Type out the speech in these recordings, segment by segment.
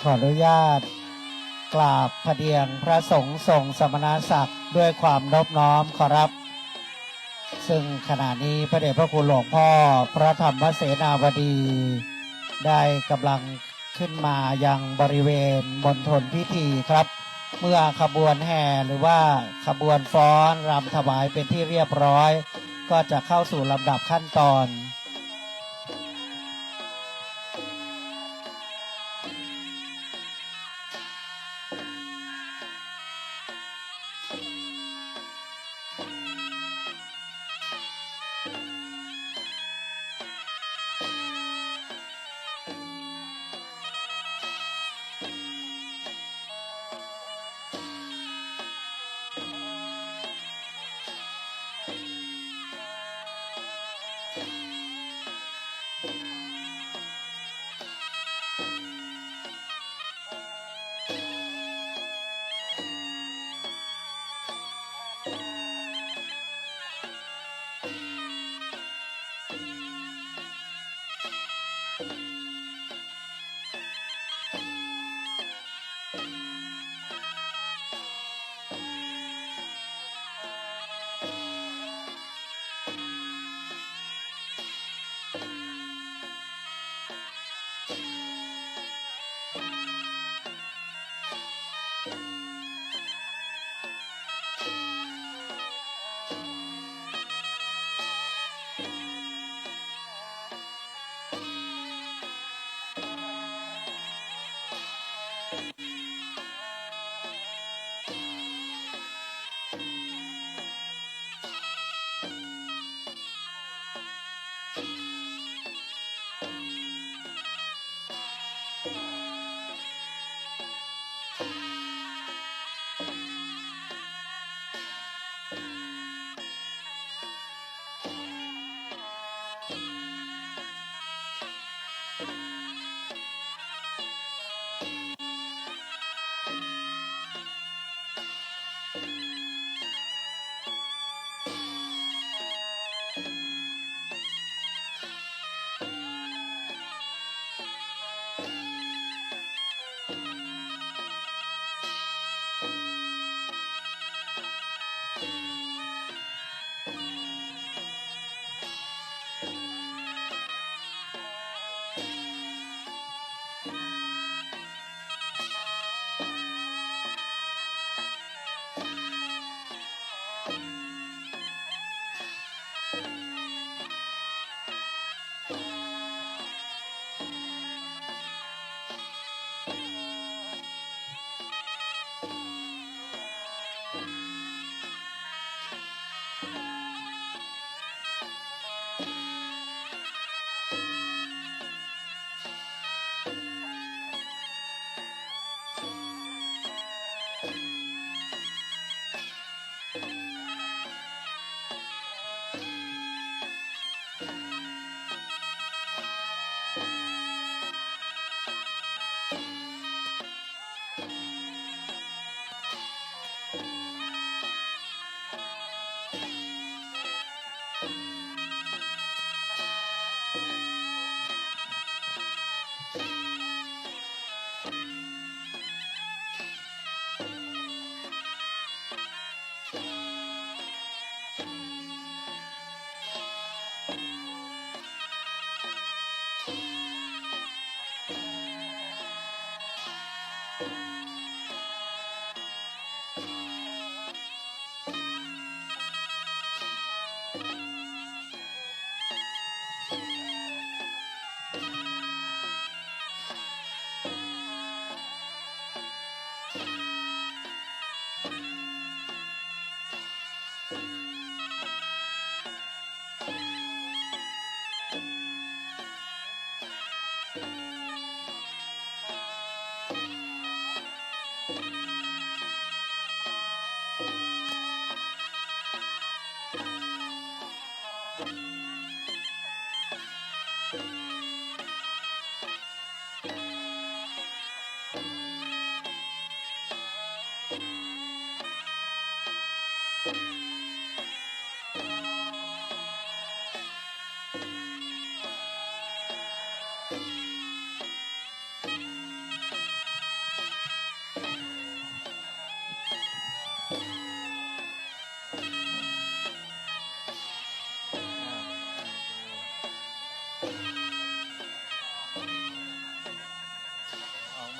ขออนุญาตกราบพระเดียงพระสงฆ์ทรงสมณศักดิ์ด้วยความนอบน้อมขอรับซึ่งขณะนี้พระเดชพระคุณหลวงพ่อพระธรรมเสนาบดีได้กำลังขึ้นมายังบริเวณมณฑลพิธีครับเมื่อขบวนแห่หรือว่าขบวนฟ้อนรำถวายเป็นที่เรียบร้อยก็จะเข้าสู่ลำดับขั้นตอน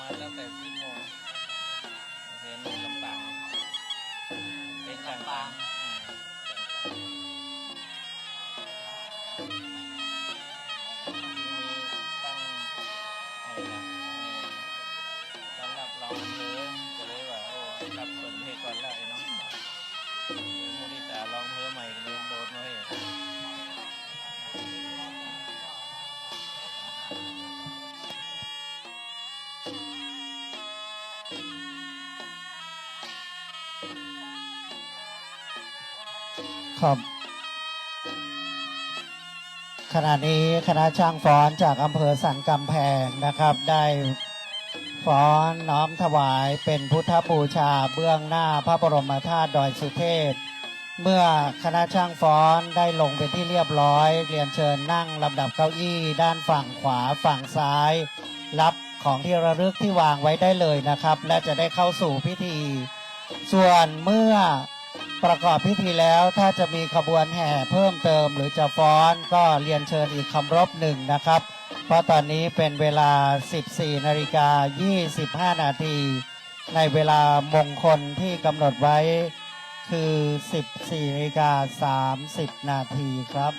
มาตั้งแต่10 โมงเห็นลำปางเป็นลำปางมีตั้งตอนรับรองอำเภอก็เลยว่าโอ้รับส่วนเพก่อนแล้วไอ้น้องมูดิตารองอำเภอใหม่ก็เลยโดนไว้ครับขณะนี้คณะช่างฟ้อนจากอำเภอสันกำแพงนะครับได้ฟ้อนน้อมถวายเป็นพุทธบูชาเบื้องหน้าพระบรมธาตุดอยสุเทพเมื่อคณะช่างฟ้อนได้ลงเป็นที่เรียบร้อยเรียนเชิญนั่งลำดับเก้าอี้ด้านฝั่งขวาฝั่งซ้ายรับของที่ระลึกที่วางไว้ได้เลยนะครับและจะได้เข้าสู่พิธีส่วนเมื่อประกอบพิธีแล้วถ้าจะมีขบวนแห่เพิ่มเติมหรือจะฟ้อนก็เรียนเชิญอีกคำรบหนึ่งนะครับเพราะตอนนี้เป็นเวลา 14:25 นาทีในเวลามงคลที่กำหนดไว้คือ 14:30 นาทีครับ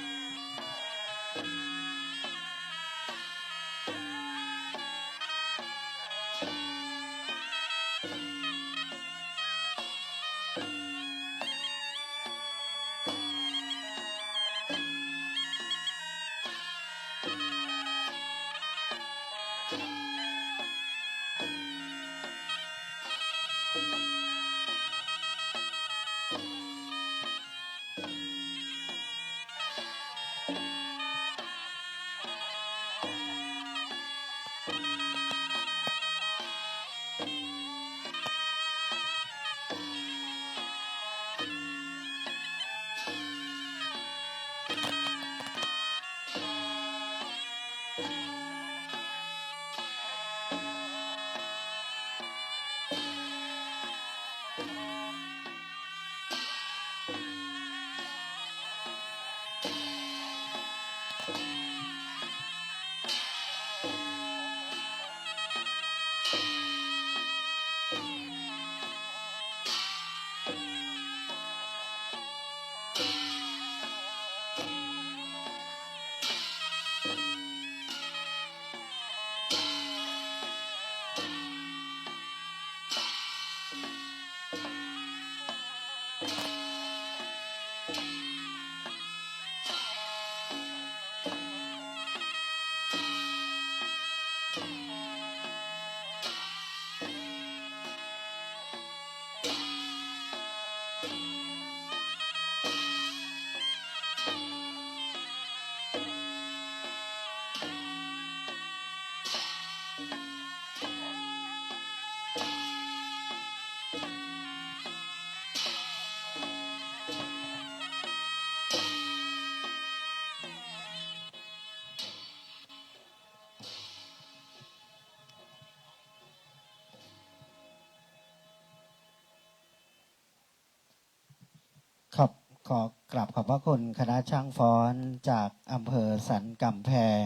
ครับขอกราบขอบพระคุณคณะช่างฟ้อนจากอำเภอสันกำแพง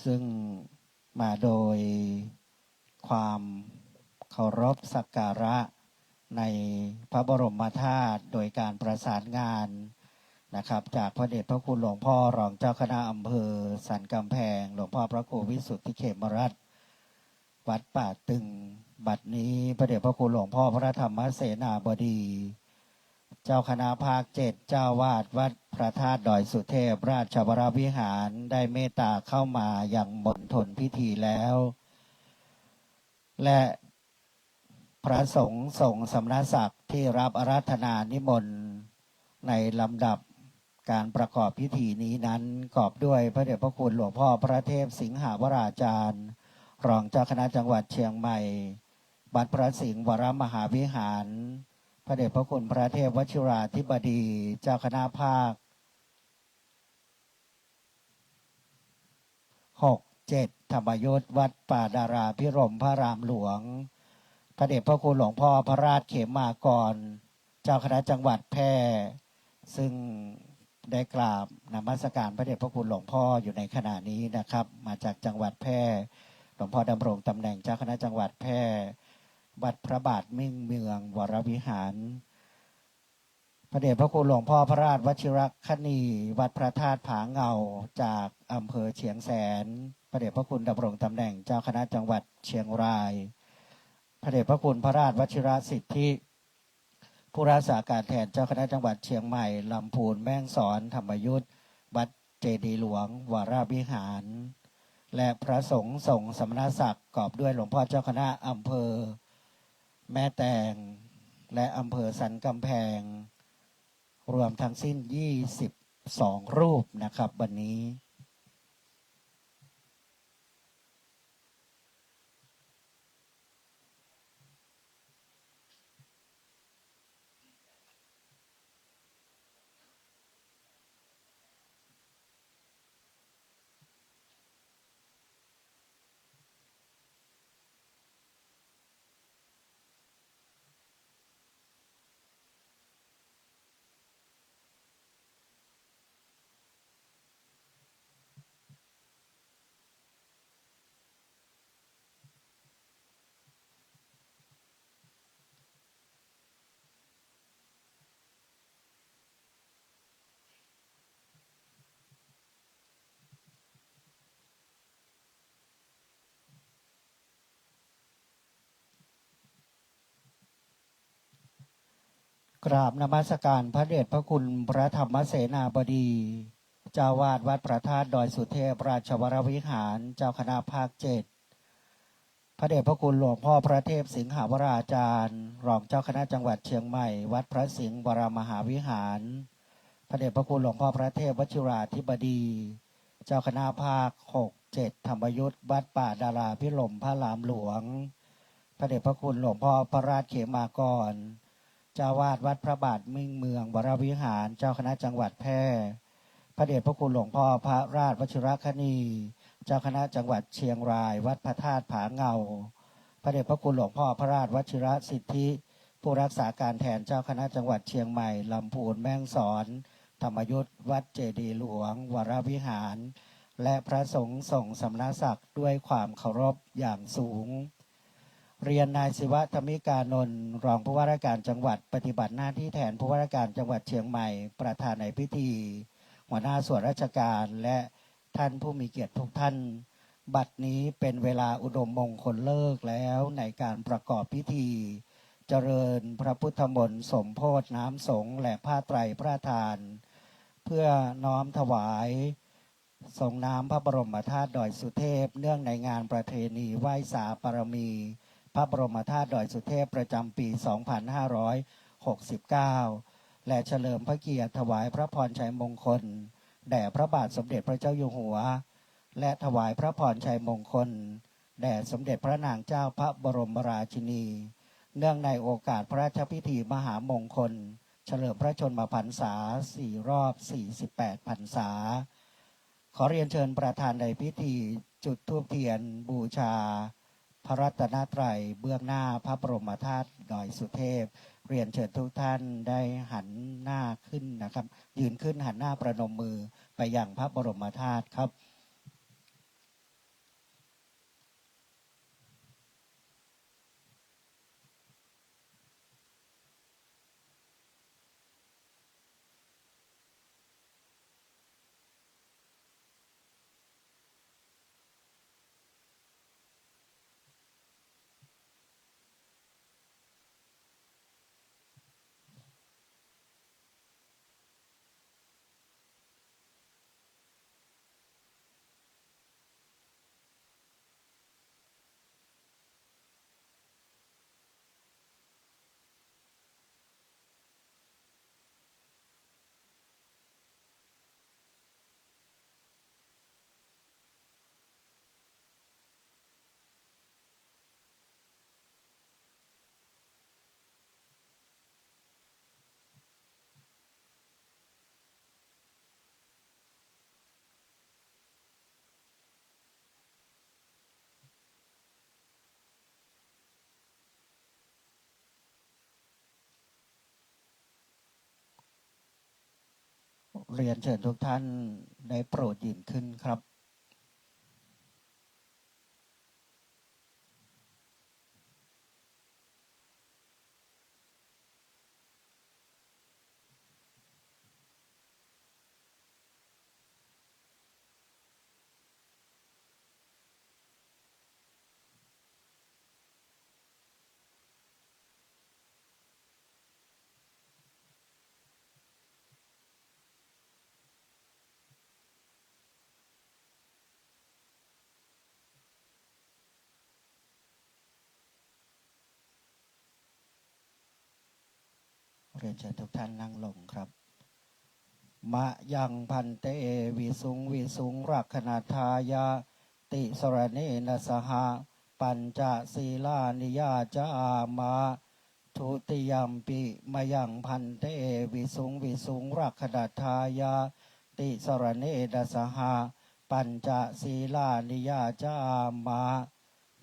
ซึ่งมาโดยความเคารพสักการะในพระบรมธาตุโดยการประสานงานนะครับจากพระเดชพระคุณหลวงพ่อรองเจ้าคณะอำเภอสันกำแพงหลวงพ่อพระครูวิสุทธิเขมรัตน์วัดป่าตึงบัดนี้พระเดชพระคุณหลวงพ่อพระธรรมเสนาบดีเจ้าคณะภาค7เจ้าวาดวัดพระธาตุดอยสุเทพราชวรวิหารได้เมตตาเข้ามาอย่างมณฑลพิธีแล้วและพระสงฆ์ทรงสำนักศักดิ์ที่รับอาราธนานิมนต์ในลำดับการประกอบพิธีนี้นั้นกอบด้วยพระเดชพระคุณหลวงพ่อพระเทพสิงหาวราจารย์รองเจ้าคณะจังหวัดเชียงใหม่วัดพระสิงห์วรมหาวิหารพระเดชพระคุณพระเทพวชิราธิบดีเจ้าคณะภาค6-7ธรรมยุทธวัดป่าดาราพิรมพระรามหลวงพระเดชพระคุณหลวงพ่อพระราชเขมากรเจ้าคณะจังหวัดแพร่ซึ่งได้กราบนมัสการพระเดชพระคุณหลวงพ่ออยู่ในขณะนี้นะครับมาจากจังหวัดแพร่ หลวงพ่อดำรงตำแหน่งเจ้าคณะจังหวัดแพร่วัดพระบาทมิ่งเมืองวรวิหารพระเดชพระคุณหลวงพ่อพระราชวชิรคณีวัดพระธาตุผาเงาจากอำเภอเชียงแสนพระเดชพระคุณดำรงตำแหน่งเจ้าคณะจังหวัดเชียงรายพระเดชพระคุณพระราชวชิรสิทธิผู้รักษาการแทนเจ้าคณะจังหวัดเชียงใหม่ลำพูนแม่ฮ่องสอนธรรมยุทธวัดเจดีย์หลวงวรวิหารและพระสงฆ์ส่งสมณศักดิ์กอบด้วยหลวงพ่อเจ้าคณะอำเภอแม่แตงและอำเภอสันกำแพงรวมทั้งสิ้น22รูปนะครับวันนี้กราบนมัสการพระเดชพระคุณพระธรรมเสนาบดีเจ้าวาดวัดพระธาตุดอยสุเทพราชวรวิหารเจ้าคณะภาค7พระเดชพระคุณหลวงพ่อพระเทพสิงหาวราจารย์รองเจ้าคณะจังหวัดเชียงใหม่วัดพระสิงห์วรมหาวิหารพระเดชพระคุณหลวงพ่อพระเทพวชิราธิบดีเจ้าคณะภาค6-7ธรรมยุทธวัดป่าดาราพิรมพระรามหลวงพระเดชพระคุณหลวงพ่อพระราชเขมากรเจ้าวาดวัดพระบาทมิ่งเมืองวรวิหารเจ้าคณะจังหวัดแพร่พระเดชพระคุณหลวงพ่อพระราชวชิรคณีเจ้าคณะจังหวัดเชียงรายวัดพระธาตุผาเงาพระเดชพระคุณหลวงพ่อพระราชวชิรสิทธิผู้รักษาการแทนเจ้าคณะจังหวัดเชียงใหม่ลำพูนแม่ฮ่องสอนธรรมยุทธวัดเจดีย์หลวงวรวิหารและพระสงฆ์ส่งสมณศักดิ์ด้วยความเคารพอย่างสูงเรียนนายศิวะธมิกานนท์รองผู้ว่าราชการจังหวัดปฏิบัติหน้าที่แทนผู้ว่าราชการจังหวัดเชียงใหม่ประธานในพิธีหัวหน้าส่วนราชการและท่านผู้มีเกียรติทุกท่านบัดนี้เป็นเวลาอุดมมงคลเลิกแล้วในการประกอบพิธีเจริญพระพุทธมนต์สมโภชน้ำสงฆ์และผ้าไตรพระทานเพื่อน้อมถวายส่งน้ำพระบรมธาตุดอยสุเทพเนื่องในงานประเพณีไหว้สาปรมีพระบรมธาตุดอยสุเทพประจำปี 2569 และเฉลิมพระเกียรติถวายพระพรชัยมงคลแด่พระบาทสมเด็จพระเจ้าอยู่หัวและถวายพระพรชัยมงคลแด่สมเด็จพระนางเจ้าพระบรมราชินีเนื่องในโอกาสพระราชพิธีมหามงคลเฉลิมพระชนมพรรษา4 รอบ 48 พรรษาขอเรียนเชิญประธานในพิธีจุดธูปเทียนบูชาพระรัตนตรัยเบื้องหน้าพระบรมธาตุดอยสุเทพเรียนเชิญทุกท่านได้หันหน้าขึ้นนะครับยืนขึ้นหันหน้าประนมมือไปยังพระบรมธาตุครับเรียนเชิญทุกท่านได้โปรดยืนขึ้นครับ รียนเชิญทุกท่านนั่งลงครับมะยังพันเตวิสุงวิสุงรักขณาทายาติสรเนนะสหปัญจศีลานิยาจามาทุติยัมปิมะยังพันเตวิสุงวิสุงรักขณาทายาติสรเนนะสหปัญจศีลานิยาจามา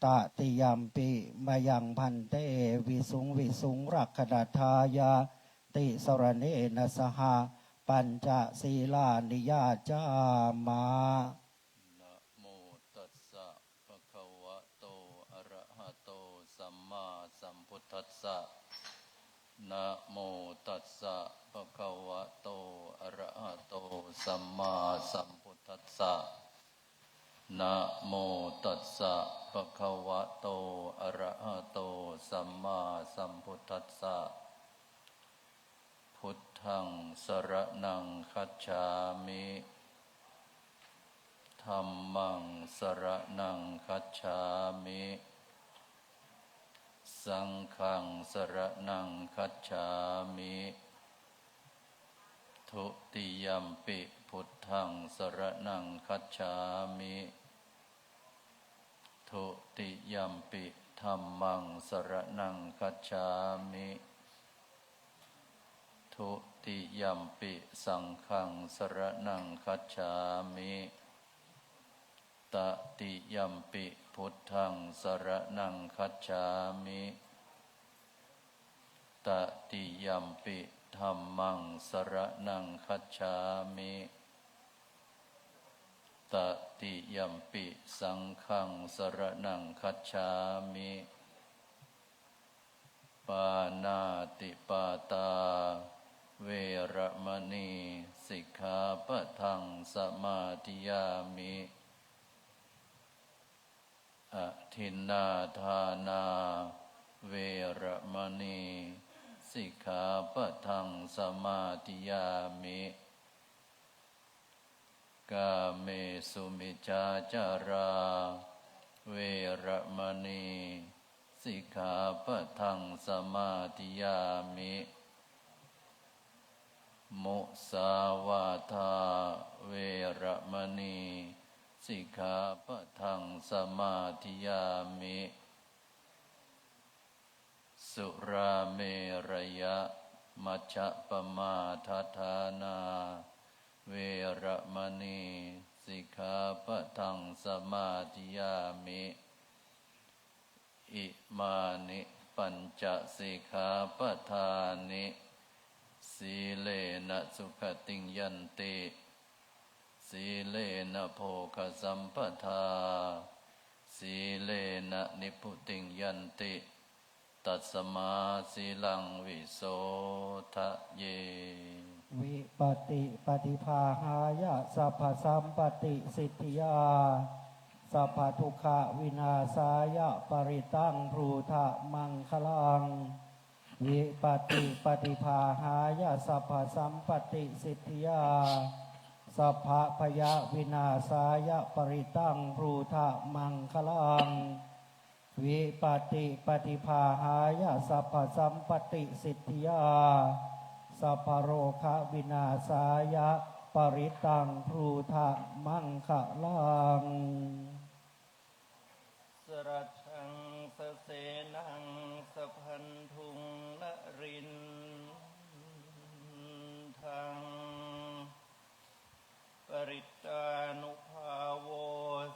ตติยัมปิมะยังพันเตวิสุงวิสุงรักขณาทายาติสรเนนะสหปัญจศีลานิยาจามานะโมตัสสะภะคะวะโตอะระหะโตสัมมาสัมพุทธัสสะนะโมตัสสะภะคะวะโตอะระหะโตสัมมาสัมพุทธัสสะนะโมตัสสะภะคะวะโตอะระหะโตสัมมาสัมพุทธัสสะพุทธังสรณังคัจฉามิธัมมังสรณังคัจฉามิสังฆังสรณังคัจฉามิทุติยัมปิพุทธังสรณังคัจฉามิทุติยัมปิธัมมังสรณังคัจฉามิทุติยัมปิสังฆังสรณังคัจฉามิตติยัมปิพุทธังสรณังคัจฉามิตติยัมปิธัมมังสรณังคัจฉามิตติยัมปิสังฆังสรณังคัจฉามิปานาติปาตาเวระมณีสิกขาปะทังสมาธิยามิอทินนาทานาเวระมณีสิกขาปะทังสมาธิยามิกาเมสุมิจฉาจาราเวระมณีสิกขาปะทังสมาธิยามิมุสาวาทาเวระมณีสิกขาปะทังสมาธิยามิสุราเมรยะมัชฌะปมาทฐานาเวระมณีสิกขาปะทังสมาธิยามิอิมานิปัญจสิกขาปทานิสีเลนะสุขติงยันติสีเลนะโภคสัมปทาสีเลนะนิพุติงยันติตัสมาสีลังวิโสทะเยวิปติปฏิภาหายะสัพพสัมปติสิทธิยาสัพพทุกขวินาศายะปริตังพรูทะมังคลังวิปติปฏิภาหายะสัพพสัมปติสิทธิยาสัพพพยาวินาศายะปริตังพรูทะมังคลังวิปติปฏิภาหายะสัพพสัมปติสิทธิยาสัพพโรคะวินาศายะปริตังพรูทะมังคลังสรัชังสเสนังสพันธุงนรินทังปริตานุภาโว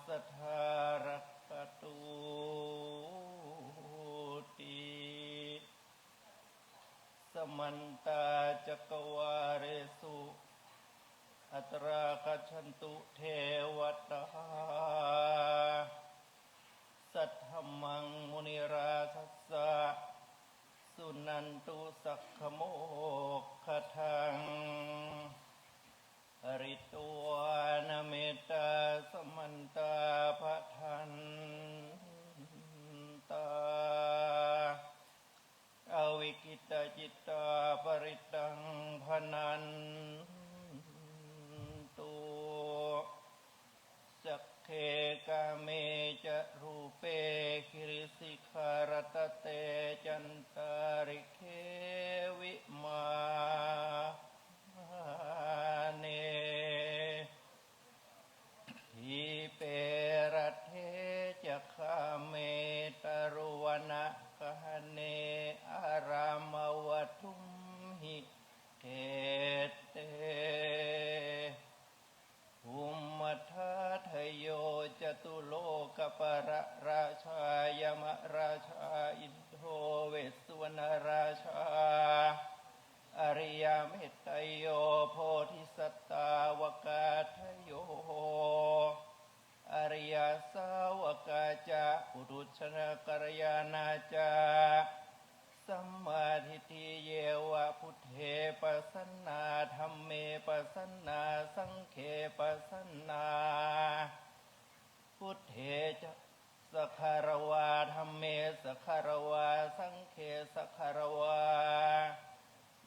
สัทธารคตุติสมันตาจักวาเรสุอัตราคัจฉันตุเทวตาสัทธมังมุนิราคัสสะสุนันตุสักขโมกขทังอริตัวนาเมตตาสมันตาภทันตาอวิกิตาจิตตาปริตังพนันตุสักเคกาเมจะรูเปคิริสิขารตเตจันตาริเควิมา ชาอินโทเวสสุวรรณราชาอริยเมตไตรโยโพธิสัตตาวกาทโยอริยสาวกาจะปุถุชนกัลยาณาจาสัมมาทิฏฐิเยวะพุทเทปัสสนาธัมเมปัสสนาสังเขปัสสนาพุทเทจะสัคคารวาธัมเมสัคคารวาสังเขสัคคารวา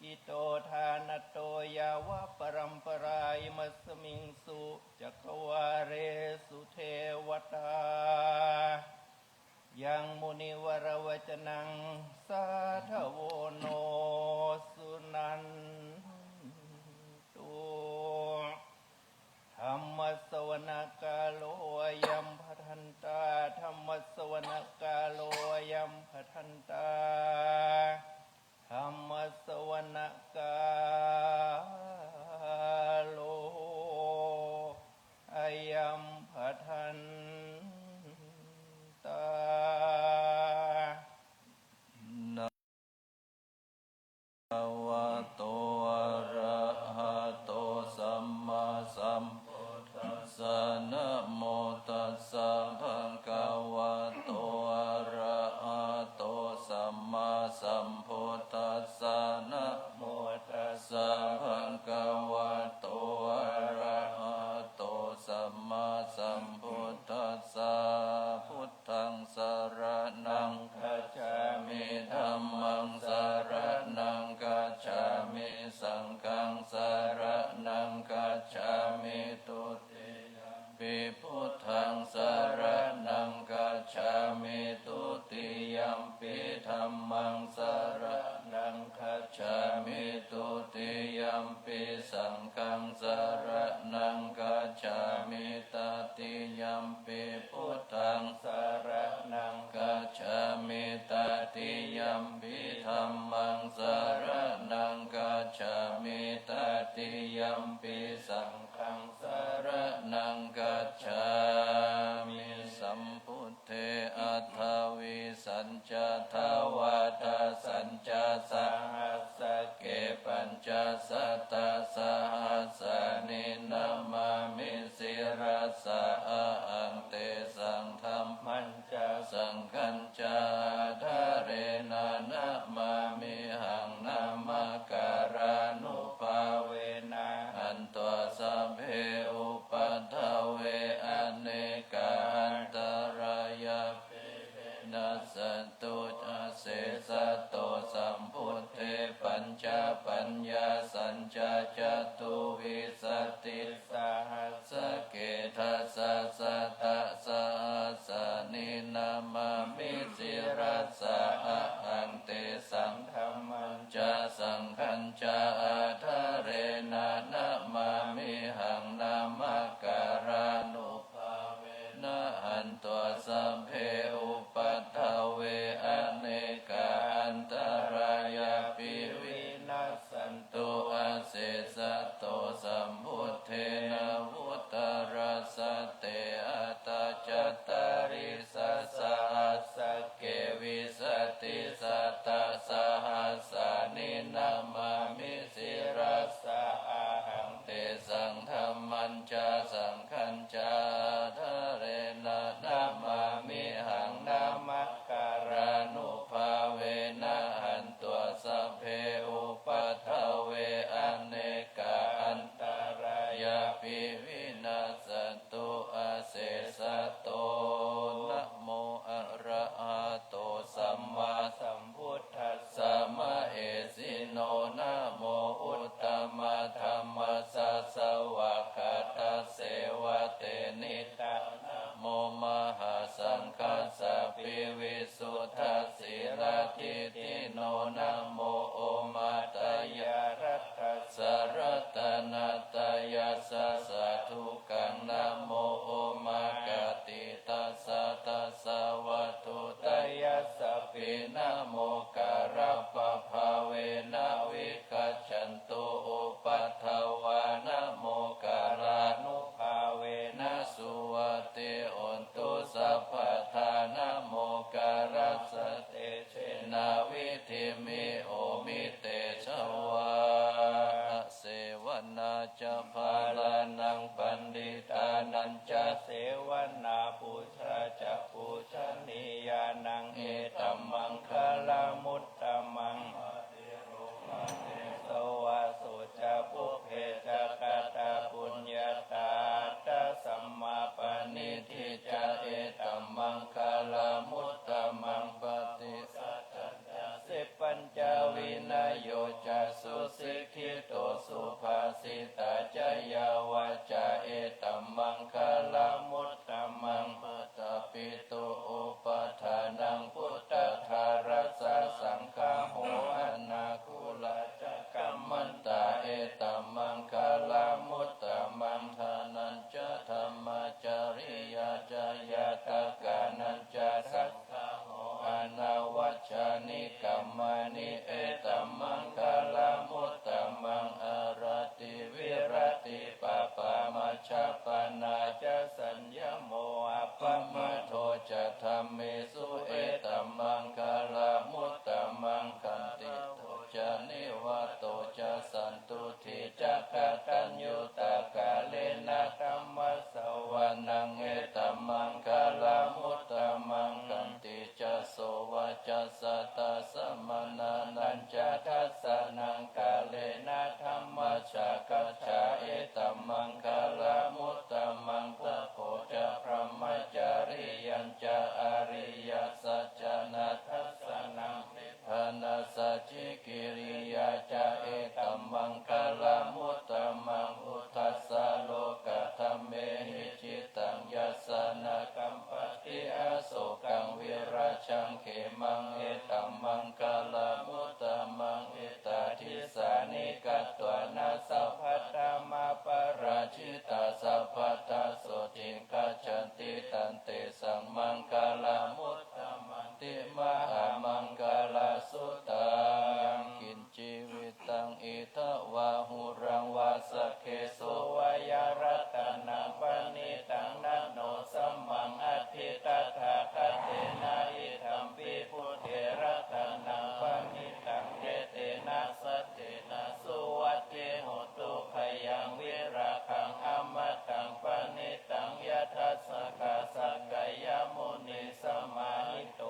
อิโตทานโตยาวะปรัมปราอิมัสมิงสุจักวาเรสุเทวตายังมุนิวรวจนังสาธโวโนสุนันตุธรรมสวนกาโลยัมพัทันตาธรรมสวนกาโลยัมพัทันตาธรรมสวนกาโลอายัมพัทันตาภวะโตอะระหะโตสัมมาสัมพุทธัสสะนะโมตัสสะภะคะวะโตอะระหะโตสัมมาสัมพุทธัสสะนะโมตัสสะภะคะวะโตอะระหะโตสัมมาสัมพุทธัสสะพุทธังสรณังคัจฉามิธัมมังสรณังคัจฉามิสังฆังสรณังคัจฉามิตุติยัมปิพุทธังสรณังคัจฉามิตุติยัมปิธัมมังสรณังคัจฉามิตุติยัมปิสังฆังสรณังคัจฉามิตติยัมปิพุทธังสรณังคัจฉามิตติยัมปิธัมมังสรณังคัจฉามิตติยัมปิสังฆังสรณังคัจฉามิสัมพุทเทอัฏฐวิสัญจทวาทสัญจสหัสสะเกปัญจสัตตสหัสสะนินามามิสิรัสสะอังเตสังธัมมัญจสังฆัญจาทะเรนะนะมามิหังนามาการานุภาเวนะอันตัวสัพเพอุปัฏฐเวอเนกาอันตรายานัสสตุอาเสสะโตสัมพุทเทปัญจปัญญาสัญจจตุวิสติสหัสสะเกทัสสะสัตตะสหัสสะนินามามิสิรัสสะอังเตสังธัมมัญจสังฆัญจาทะเรนะนะมามิหังนามาการานุภาเวนะหันตัวสัพเพอุปัฏฐเวอเนกาอันตรายาปิวินัสสันตุอาเสสะโตสัมพุทเทนะวุตรัสสะเตอัตตาจัตตาริสัสสะหัสสะเกวิสติสัตตะสหัสสะนินามามิสิรัสสะอาหังเตสังธัมมัญจสังฆัญจาทะเรนะนะมามิหังนามัคการานุภาเวนะหันตัวสัพเพอุปัฏฐเวอเนกาอันตรายาปิวินาสตุอาเสสะโตนะโมอะระหะโตสัมมาสัมพุทธัสสะมะเอสิโนนะโมอุตตมะธัมมัสสะสวากขาตเสวะเตนิตะนะโมมหาสังฆัสสะปิวิสุทธัสสิรทิติโนนะโมโอมาตยารัตถัสสะรัตนัตยัสสะสะทุกังนะโมโอมากติตัสสะตัสสะวัตถุตยัสสะปินะโมการะปะภาเวนะวิคัจฉันตุอุปัฏฐวานะโมการานุภาเวนะสุวัติโอนตุสัพพทานะโมการัสสะ เตเชนาวิธิมิโอมิเตชวาเสวนาจะภาลานังปันดิตานันจะเสวนาปูชาจะปูชนียานังเอตัมมังคลามุตตมังสวาสุจะปุเพจะกตาปุญญาตาตาสัมมาปณิทิจะเอตัมมังคลามุตตมังปฏิสัจจะสิปัญจวินัยโยจะสุสิกขิโตสุภาสิตาจยาวาจาเอตัมมังคลามุตตมังปตปิโตอุปทานังพุทธทารัสสะสังฆาโหอนาคุลาจักกัมมันตาเอตัมมังคลามุตตมังทานันจะธรรมจาริยาจายาตกานันจะสัทธาโหอนาวจจานิกัมมานิเอตัมมังคลามุตตมังอารติวิรติปะปามัชฌัปปนาจะสัญญโมอัปปมะโทจะธัมเมสุเอตัมมังคลามุตตมังคันติโตจะนิวัตโตจะสันตุทิจะกตัญญูตกาเลนะธัมมสวานังเอตัมมังคลามุตตมังคันติจะโสวะจะสัตตะสัมมานานันจะทัสสะนังกาเลนะธัมมชากัจฉาเอตัมมังคลามุตตมังตะโพจะพรหมจาริยัญจะอริยสัจจนะทัสสะนังนิพพานาสัจจิกิริยาจะเอตัมมังคลามุตตมังอุทัสสะโลกธัมเมหิจิตังยัสสนะกัมปติอาโศกังวิราชังเขมังเอตัมมังคลามุตตมังเอตาทิสานิกัตตวนาสัพพตามาปราชิตาสัพพตาโสติกัจฉันติตันเตสังมังคลามุตตมันติมหามังคลาสุตังกินจีวิตังอิทวาหุรังวาสเคสุวายรัตนังปณิตังนันโนสัมมังอธิตถาคเตนะอิธัมปิพุทเถระตนังปณิตังเทเตนะสัจเจนะสุวัตเตโหตุขยังวิราคังอมตังปณิตังยทัสสะกาสักกายมุนิสมาหิโต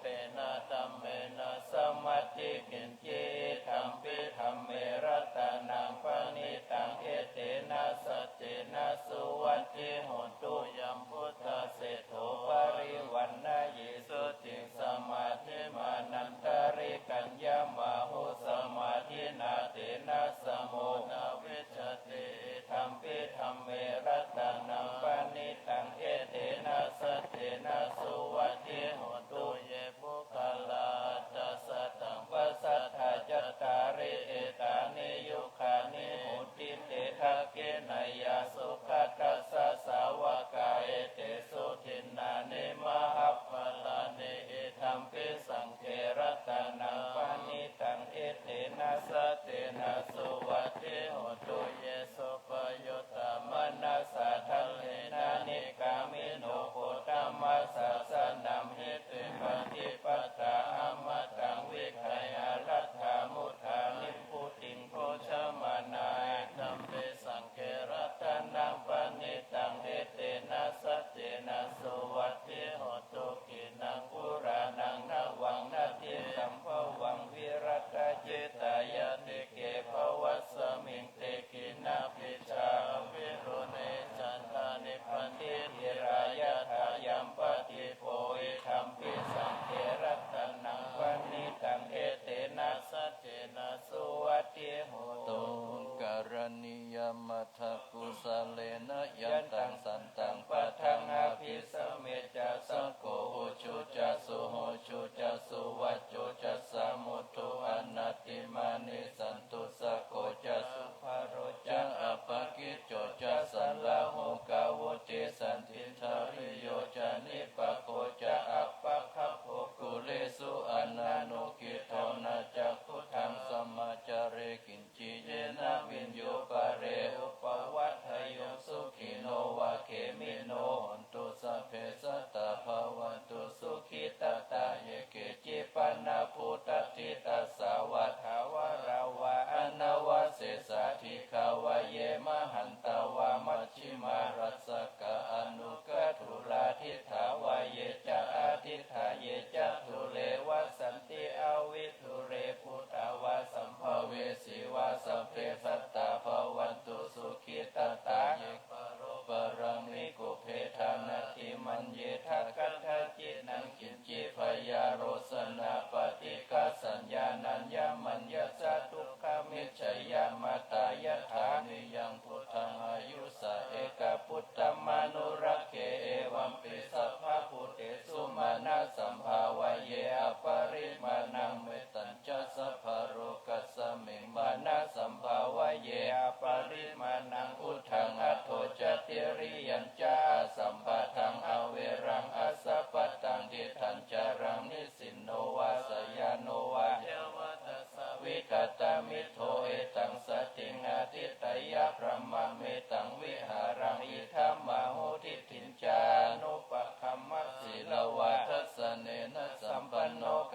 เตนะตัมเมนะสมัตติกินจิธัมปิธัมเมรัตนังปณิตังเอเตนะสัจเจนะสุวัตเตโหตุยัมพุทธเสโถปริวันนายิสุติสมาธิมานันตริกัญญามหุสมาธินาเตนะสโมนาวิชติธัมปิธัมเมรัตนังปณิตังเอเตนะสัจเจนะสุวัตเตโหตุเยปุคลาตัสสะตังปัสสัทธาจัตตาริเอตานิยุคานิโหติเตทักเกนายาสุขัตตัสสะสาวกาเอเตสุทินนานิมหัพพลานิเอธัมปิสังเขรัตนังปณิตังเอเตนะสัจเจนะสุวัตเตโหตุเยสุปโยตามนัสสะทัลเลนะนิกามิโนโพธามัสสะสนัมหิติปฏิปตาอมตังวิขยารัตถามุทานิพุติงโพชมานายธัมเปสังเขรัตนังปณิตังเอเตนะสัจเจนะสุวัตเตโหตุกินังปุรานังนวังนาทิสัมภว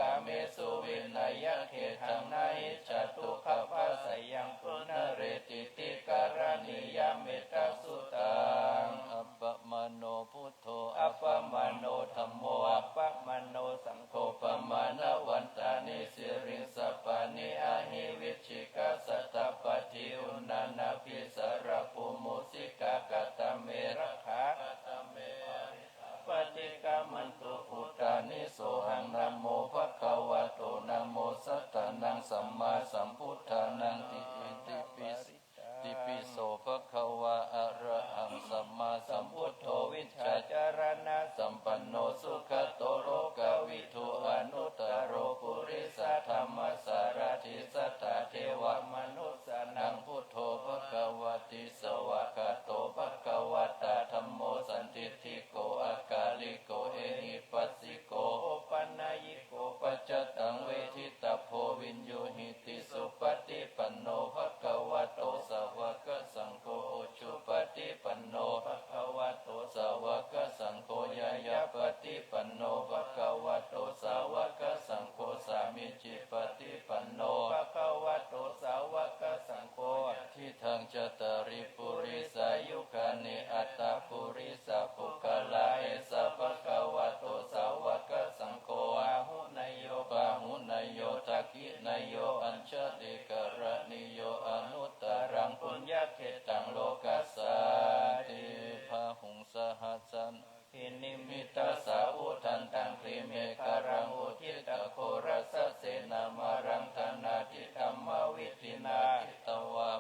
กาเมสุวินัยเขตังนาหิจตุขภัสสยังปุณเรติติการณิยามเมตตาสุตังอัปปมโนพุทโธอัปปมโนธัมโมอัปปมโนสังโฆปมาณวันตานิสิริงสัปปานิอาหิวิชิกาสัตตปฏิอุณานาภิสารภูมุสิกากตเมระขาปฏิกามันตุพุทธานิโสหังนะโมภะคะวะโตนะโมสัตตานังสัมมาสัมพุทธานังติปิโสภะคะวะอะระหังสัมมาสัมพุทโธวิชชาจารณะสัมปันโนสุขโตโลกวิทูอนุตตโรปุริสธรรมสารถิสัทธาเทวมนุสสานังพุทโธภะคะวะติสวากขาโตภะคะวะตาธัมโมสันติทิโกอากาลิโกเอหิปัสสิโกโอปันนายิโกปัจจตังเวทิตาโพวินโยหิติสุปฏิปันโนภะคะวะโตสาวกสังโฆโอชุปฏิปันโนภะคะวะโตสาวกสังโฆยายาปฏิปันโนภะคะวะโตสาวกสังโฆสามิจิปฏิปันโนภะคะวะโตสาวกสังโฆทิทังจตาริปุริสายุคานิอัตตาปุริสาภุคลาเอสะภะคะวะโตสาวกสังโฆอาหุนายโยปาหุนายโยทักขินายโยอัญชลิกรณิโยอนุตตรังปุญญเขตังโลกัสสาติภาหุงสหัสสันทินิมิตาสาวุทันตังคลิเมฆารังอุทิตโครัสเสนามารังธนาทิธรรมวิธินาทิตวา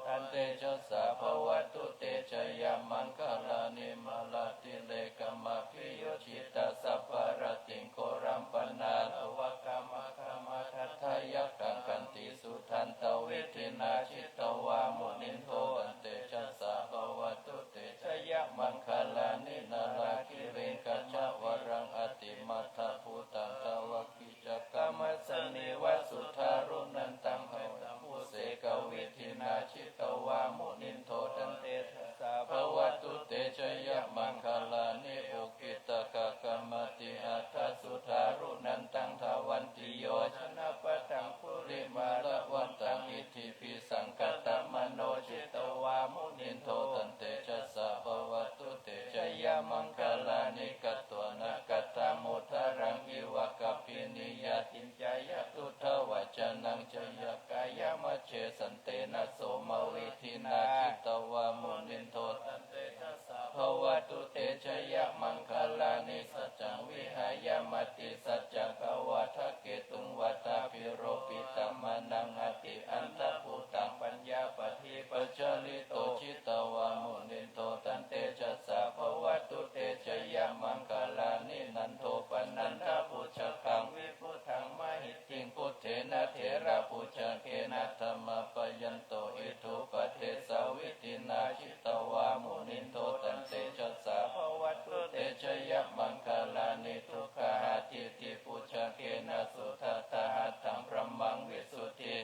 ตันเตชะสาภวตุเตชะยามังคลานิมาลาติเลกมะพิโยชิตาสัพพารติงโครัมปนาลวะกามะคามะทัทายะกังกันติสุทันตวิธินาชิตวามุนินโทตันเตชะสาภวตุเตชะยามังคลานินาราคิเรกัจจวรังอติมัทธภูตังทวกิจกรรมสนิวัสุทารุนันตังภวัมุเสกวิธินาชิตวามุนินโทตันเตชะสาภวตุเตชะยะมังคลานิอุกิตกะกรรมติอัตถสุทารุนันตังทวันติโยชนะปะตังปุริมาละวันตังอิทิปิสังกตมโนจิตวามุนินโทตันเตชะสาภวตุเตชะยะมังคลานิกัตตวนะกัตตมุทารังอิวะกัปปินิยตินจายตุทวัจนังจยกายมัจเจสันเตนะโสมวิธินาจิตวามุนินโทตันเตชะสาภวตุเตชะยะมังคลานิสัจจังวิหายมติสัจจะภวทักเกตุงวัตตาภิโรปิตัมมานังอติอันตภูตังปัญญาปฏิปัจจลิโตจิตวามุนินโทตันเตชะสาภวตุเตชะยะมังคลานินันโทปนันทปุชกังวิพุทังมหิติงพุทเถนะเถระปุชเกนะธรรมปยันโตอิทุปเทสาวิตินาจิตวามุนินโทตันเตชะสาภวตุเตชะยะมังคลานิทุกขหาทิติปุชเกนะสุทัตตาหัตถังพระมังวิสุทธิ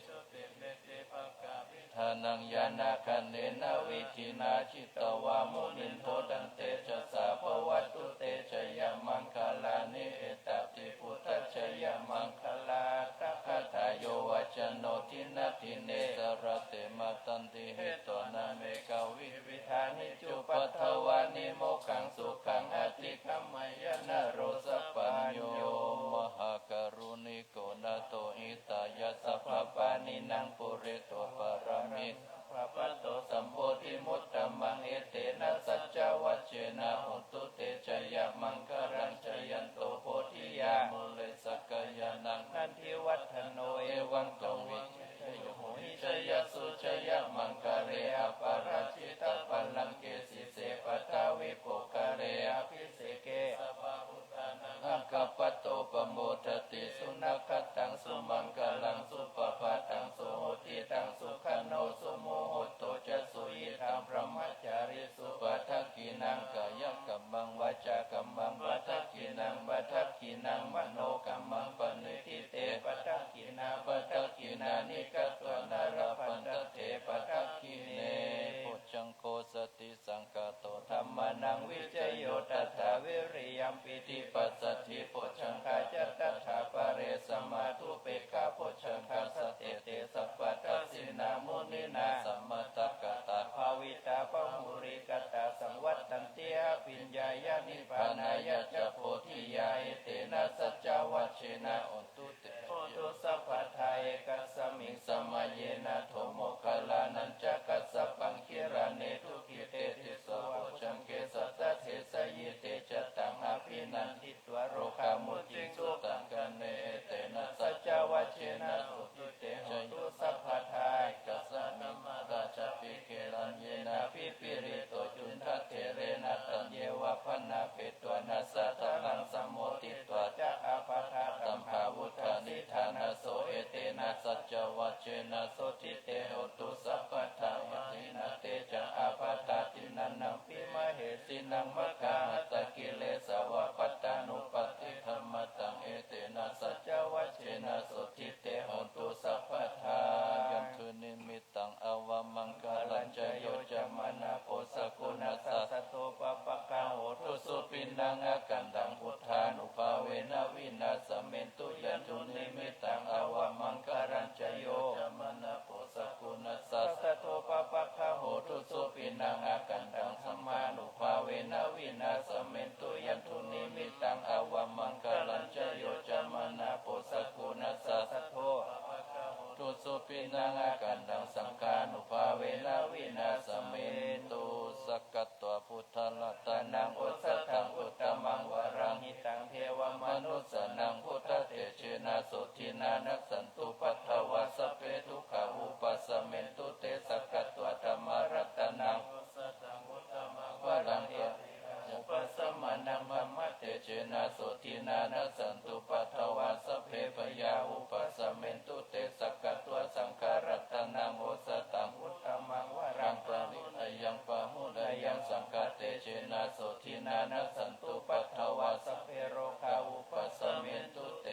ทานังยานาคันเนนะวิธินาจิตวามุนินโทตันเตชะสาภวตุเตชะยะมังคลานิเอตติพุทธชยมังคลาตัคทายโยวัจโนทินาทิเนสรเตมตันติเหตนาเมกาวิวิธานิจุปัทวานิโมขังสุขังอติคัมมยนะโรสปัญโยมหากรุณิโกนาโตอิตายะสัพพปานินังปุเรโตปรมิพระปัตโตสัมโพธิมุตตมังเอเตนะสัจจวัจเจนะโหตุเตชะยะมังครังชยันโตโพธิยามุเลสกยานังนันทิวัฒโนเอวังตงวิชยโหหิชยสุชยมังคเรอปาราชิตปัลลังเกสิเสปตาวิโปกเรอภิเสเกอังคปโตปโมทติสุนัขตังสุมังคลังสุปปะตังสุโหติตังสุขโนสุโมโหโตจะสุยิทังพระมัจจาริสุปัฏฐกินังกายกัมมังวาจากัมมังปัฏฐกินังปัฏฐกินังมโนกัมมังปณิทิเตปัฏฐกินาปัฏฐกินานิกัตวนาราปันตเถปัฏฐกิเนปุจจังโคสติสังกาโตธัมมานังวิจโยตัฏฐาวิริยัมปิติปัสสติปุจจังกาจตัฏฐาปา นะสัจวัชเชนะโสทิเตโหตุสัพพทายตินะเตจะอาปาตาตินันนัมปิมเหสินังมะกาหตกิเลสาวะปัตตานุปติธรรมตังเอเตนะสัจวัชเชนะโสทิเตโหตุสัพพทายันทุนิมิตังอวมังคลัญจโยจามนาโพสกุณัสสะโตปะปะกะโหตุสุปินังอากันตังพุทธานุภาเวนะวินาสเมนตุยันทุนิมิตังอวมังคลัญจโยจามนาโพสกุณัสสะโตปะปะกะโหตุสุปินังอากันตังสัมมานุภาเวนะวินาสเมนตุยันทุนิมิตังอวมังคลัญจโยจามนาโพสกุณัสสะโตตุสุปินังอากันตังสังฆานุภาเวนะวินาสเมนตุสักกัตตวพุทธลัตตานังอุสตังอุตตมังวรังหิตังเทวมนุสสนังพุทธเตเชนะโสทินานัสสันตุปัทถวาสเปทุขาอุปัสสเมนตุเตสักกัตตวธรรมรัตนังวรังเออุปสมมานังมัมมะเตเชนะโสทินานัสสันตุปัทถวาสเพปยาอุปัสสเมนตุเตสักกัตตวสังฆรัตนังโอสตังอุตตมังวรังปะริอายังปะมุดายังสังฆเตเชนะโสทินานัสสันตุปัทถวาสเพโรคาอุปัสสเมนตุเต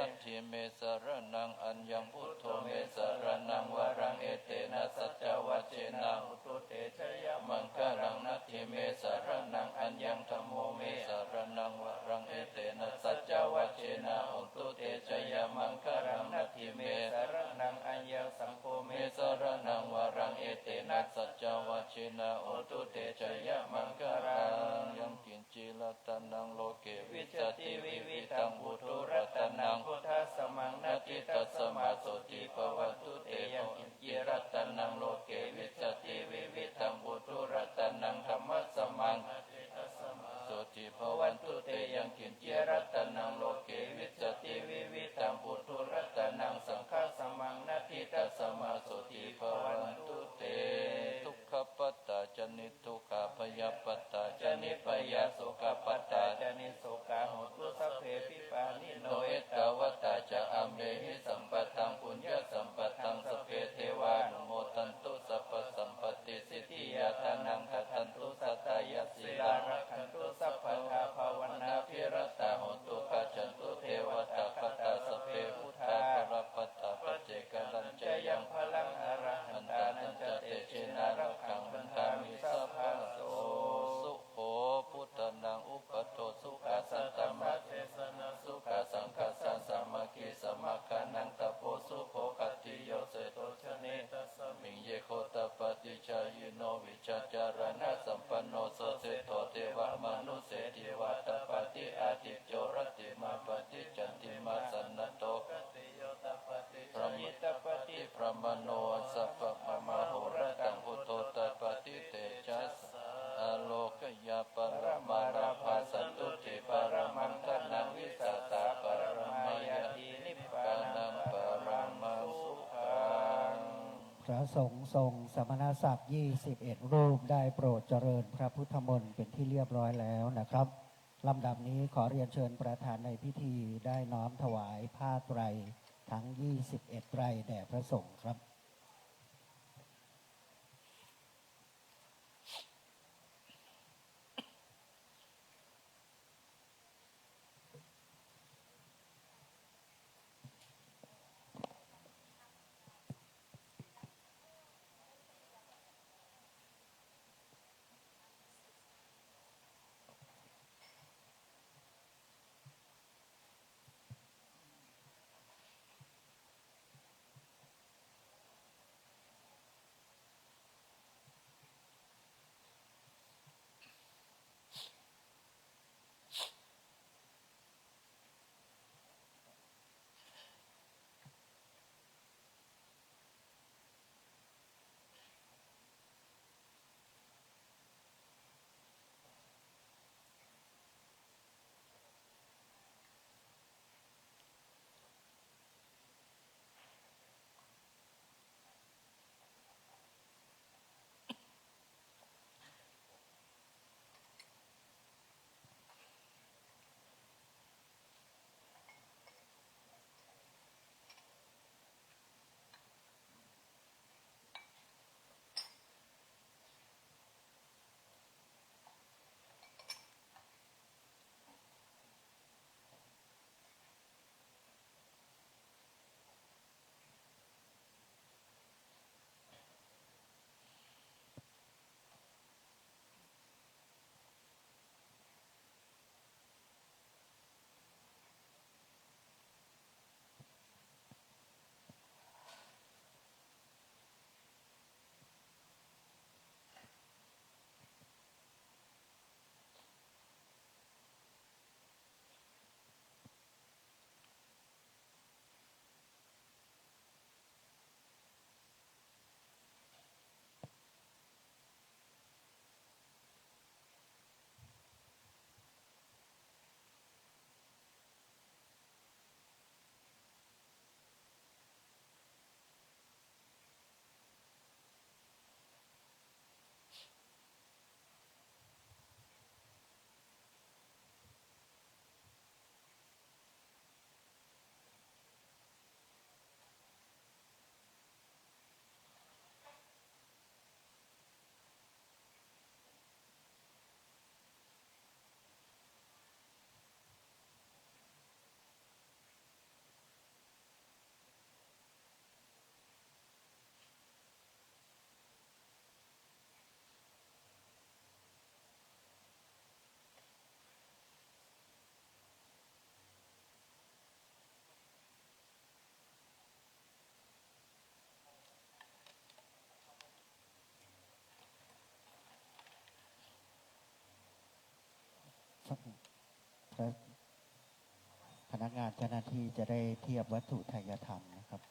นัตถิเมสรนังอัญญังพุทโธเมสรนังวรังเอเตนะสัจจวัชเชนะอุตุเตชยมังคลังนัตถิเมสรนังอัญญังธัมโมเมสรนังวรังเอเตนะสัจจวัชเชนะอุตุเตชยมังคลังนัตถิเมสรนังอัญญังสังโฆเมสรนังวรังเอเตนะสัจจวัชเชนะอุตุเตชยมังคลังยังกินจิรตนังโลเกวิจติวิวิตังอุทุรัตนังพุทธสมังนาทิตัสมาโสติภวันตุเตยังกินจิรตนังโลเกวิจติวิวิตังอุทุรัตนังธรรมสมังโสติภวันตุเตยังกินจิรตนังโลเกวิจติวิวิตังอุทุรัตนังสังฆสมังนาทิตัสมาโสติภวันตุเตทุกขปัตตาจนิทุกขพยาปัตตาจนิพยาโสกปัตตาจนิโสกาโหตุสัพเพปิปานิโนเอตาวตาจะอเมหิสัมปตังปุญญสัมปตังสเพเทวานุโมทันตุสัพพสัมปติสิทธิยาทานังทัตันตุสัตตายสีลารักขันตุสัพพทาภาวนาภิรตาโหตุกัจจันตุเทวตาคตาสเพพุทธาปรปัตตาปเจกัญจยังพลังอรหันตานันจเตเชนะรักขังบันทามิสัพพะโสสุโขพุทธนังอุปโตสุขสัตตมัจเจสนะสุขสังฆสัสสะมะกิสมะคานังตโพสุโภคติโยเสโตชเนตัสมิงเยโคตปฏิชายโนวิชาจารณะสัมปันโนโสเสโตเทวมนุเสเทวตปฏิอาทิโจรติมาปฏิจันติมาสันนโตพระมิตปฏิพระมโนสัพพะมโหรตังพุทโธตปฏิเตจัสอโลกยาปรมาราภาสันตุติปรมังคนังวิสัสสะปรมายาตินิพพานังปรมังสุขัง พระสงฆ์ทรงสมณศักดิ์21 รูปได้โปรดเจริญพระพุทธมนต์เป็นที่เรียบร้อยแล้วนะครับลำดับนี้ขอเรียนเชิญประธานในพิธีได้น้อมถวายผ้าไตรทั้ง21ไตรแด่พระสงฆ์ครับ พนักงานเจ้าหน้าที่จะได้เทียบวัตถุไทยธรรมนะครับ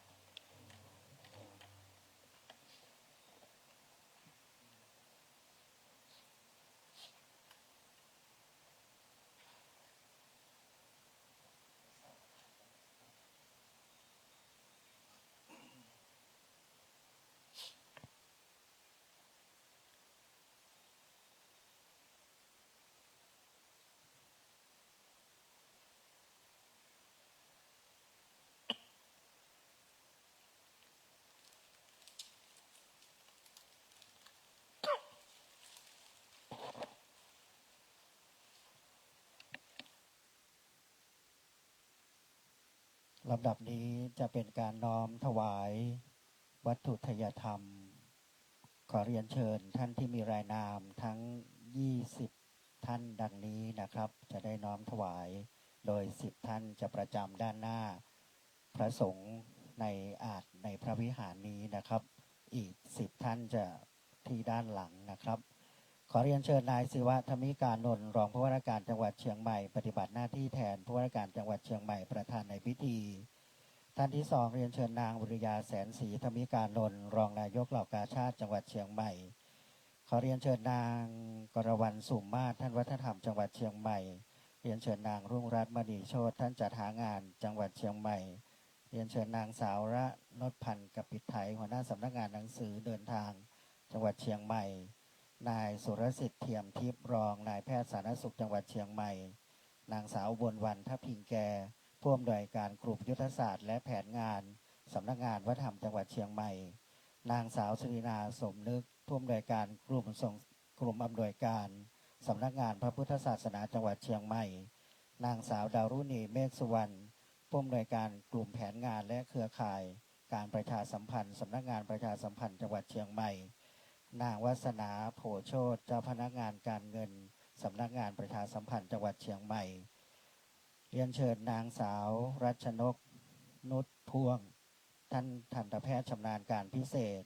ลำดับนี้จะเป็นการน้อมถวายวัตถุไทยธรรมขอเรียนเชิญท่านที่มีรายนามทั้ง20ท่านดังนี้นะครับจะได้น้อมถวายโดย10ท่านจะประจำด้านหน้าพระสงฆ์ในพระวิหารนี้นะครับอีก10ท่านจะที่ด้านหลังนะครับขอเรียนเชิญนายศิวะธมิการนนท์รองผู้ว่าราชการจังหวัดเชียงใหม่ปฏิบัติหน้าที่แทนผู้ว่าราชการจังหวัดเชียงใหม่ประธานในพิธีท่านที่2เรียนเชิญนางวิริยาแสนศรีธมิการนนท์รองนายกเหล่ากาชาติจังหวัดเชียงใหม่ขอเรียนเชิญนางกรวรรณสุมมาศท่านวัฒนธรรมจังหวัดเชียงใหม่เรียนเชิญนางรุ่งรัตน์มณีโชติท่านจัดหางานจังหวัดเชียงใหม่เรียนเชิญนางสาวระนพพันธ์กัปปิไถหัวหน้าสำนักงานหนังสือเดินทางจังหวัดเชียงใหม่นายสุรสิทธิ์เทียมทิพย์รองนายแพทย์สาธารณสุขจังหวัดเชียงใหม่นางสาวบนวันทัพพิงแกผู้อำนวยการกลุ่มยุทธศาสตร์และแผนงานสำนักงานวัฒนธรรมจังหวัดเชียงใหม่นางสาวสุรินาสมนึกผู้อำนวยการกลุ่มอำนวยการสำนักงานพระพุทธศาสนาจังหวัดเชียงใหม่นางสาวดารุณีเมฆสุวรรณผู้อำนวยการกลุ่มแผนงานและเครือข่ายการประชาสัมพันธ์สำนักงานประชาสัมพันธ์จังหวัดเชียงใหม่นางวัฒนาโผโชติเจ้าพนักงานการเงินสำนักงานประชาสัมพันธ์จังหวัดเชียงใหม่เรียนเชิญนางสาวรัชนกนุชพวงท่านทันตแพทย์ชำนาญการพิเศษ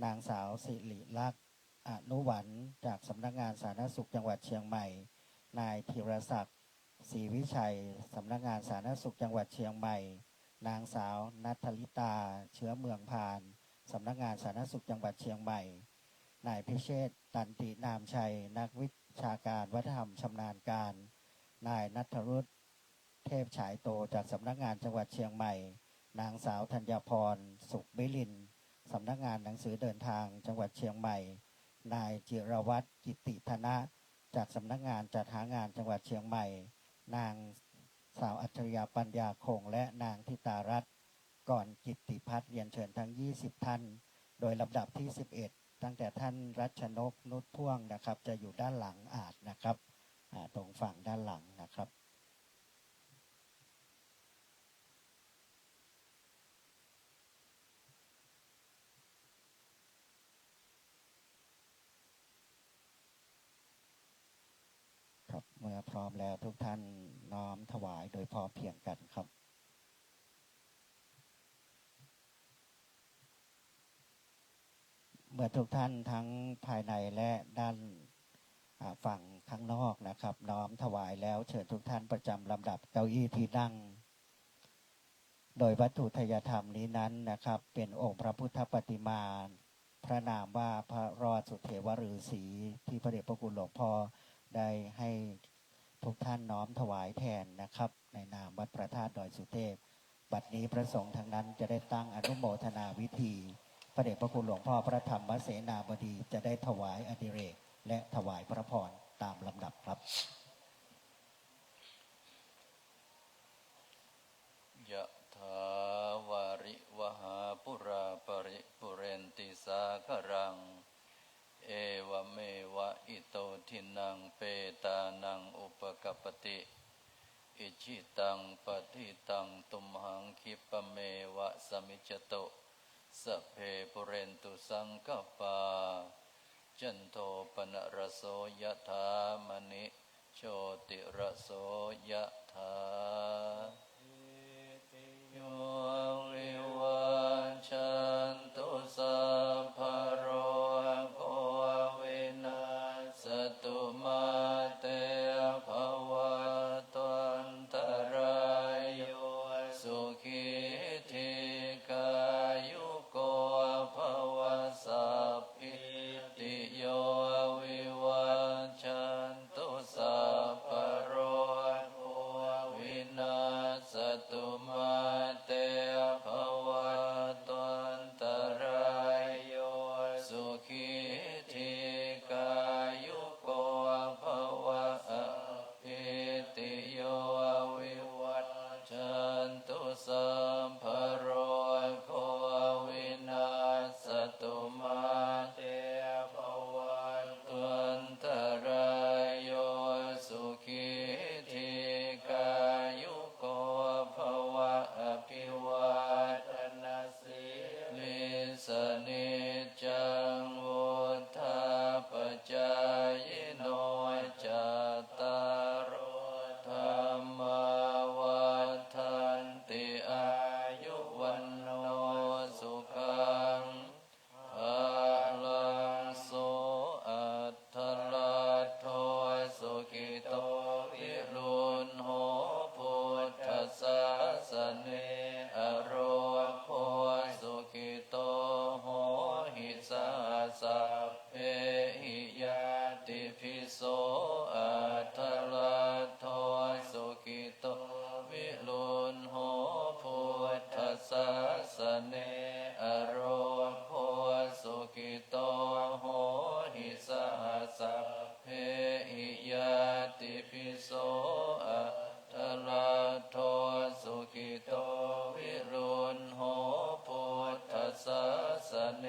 นางสาวสิริลักษณ์อนุหวันจากสำนักงานสาธารณสุขจังหวัดเชียงใหม่นายธีรศักดิ์ศรีวิชัยสำนักงานสาธารณสุขจังหวัดเชียงใหม่นางสาวนัทลิตาเชื้อเมืองพานสำนักงานสาธารณสุขจังหวัดเชียงใหม่นายพิเชษฐ์ตันตินามชัยนักวิชาการวัฒนธรรมชำนาญการนายณัฐรุตเทพฉายโตจากสำนักงานจังหวัดเชียงใหม่นางสาวธัญพรสุขมิลินสำนักงานหนังสือเดินทางจังหวัดเชียงใหม่นายจิรวัตรกิติธนะจากสำนักงานจัดหางานจังหวัดเชียงใหม่นางสาวอัจฉริยะปัญญาคงและนางธิตารัตน์ก่อนกิตติพัฒน์เรียนเชิญทั้ง20ท่านโดยลำดับที่11ตั้งแต่ท่านรัชนกนุชพ่วงนะครับจะอยู่ด้านหลังนะครับตรงฝั่งด้านหลังนะครับครับเมื่อพร้อมแล้วทุกท่านน้อมถวายโดยพอเพียงกันครับเมื่อทุกท่านทั้งภายในและด้านฝั่งข้างนอกนะครับน้อมถวายแล้วเชิญทุกท่านประจำลำดับเก้าอี้ที่นั่งโดยวัตถุไทยธรรมนี้นั้นนะครับเป็นองค์พระพุทธปฏิมาพระนามว่าพระรอดสุเทวฤาษีที่พระเดชพระคุณหลวงพ่อได้ให้ทุกท่านน้อมถวายแทนนะครับในนามวัดพระธาตุดอยสุเทพบัดนี้พระสงฆ์ทั้งนั้นจะได้ตั้งอนุโมทนาวิธีพระเดชพระคุณหลวงพ่อพระธรรมเสนาบดีจะได้ถวายอดิเรกและถวายพระพรตามลำดับครับยะถาวาริวหาปุราปริปุเรนติสาครังเอวเมวะอิโตทินังเปตานังอุปกัปปติอิจิตังปฏิตังตุมหังคิปะเมวะสมิจจโตสัพเพปุเรนตุสังกปาจันโทปนะระโสยะถามณิโชติระโสยะถาโยวิวัชชันตุสัพพะโรโควินาศตุมาเตภวัตวั ทิกายุโกภวสัพพิติโยวิวัชชันตุสัพพะโรโควินาศตุมาเตภวัตวันตรายโยสุขีทีกายุโกภวะอภิติโยวิวัชชันตุสัพพะโรโควินาศตุมาเตภวัตวันตรายโยสุขีทีกายุโกภวะอภิวาทนาสิลิสนิจจังวุธาปจายโนจัตตารโอธรรมาวัฏันติอายุวันโนสุขังภาลังโสอัตถลัทโธสุขิโตวิรุณโหพุทธัสสะสะเนอโรโคสุขิโตโหหิสาสะเพหิยาติภิโสอัตถลัทโธสุขิโตวิรุณโหพุทธัสสะสะเนอโรโคสุขิโตโหหิสาสะเพหิยาติภิโสอัตถลัทโธสุขิโตวิรุณโหพุทธัสสะสะเน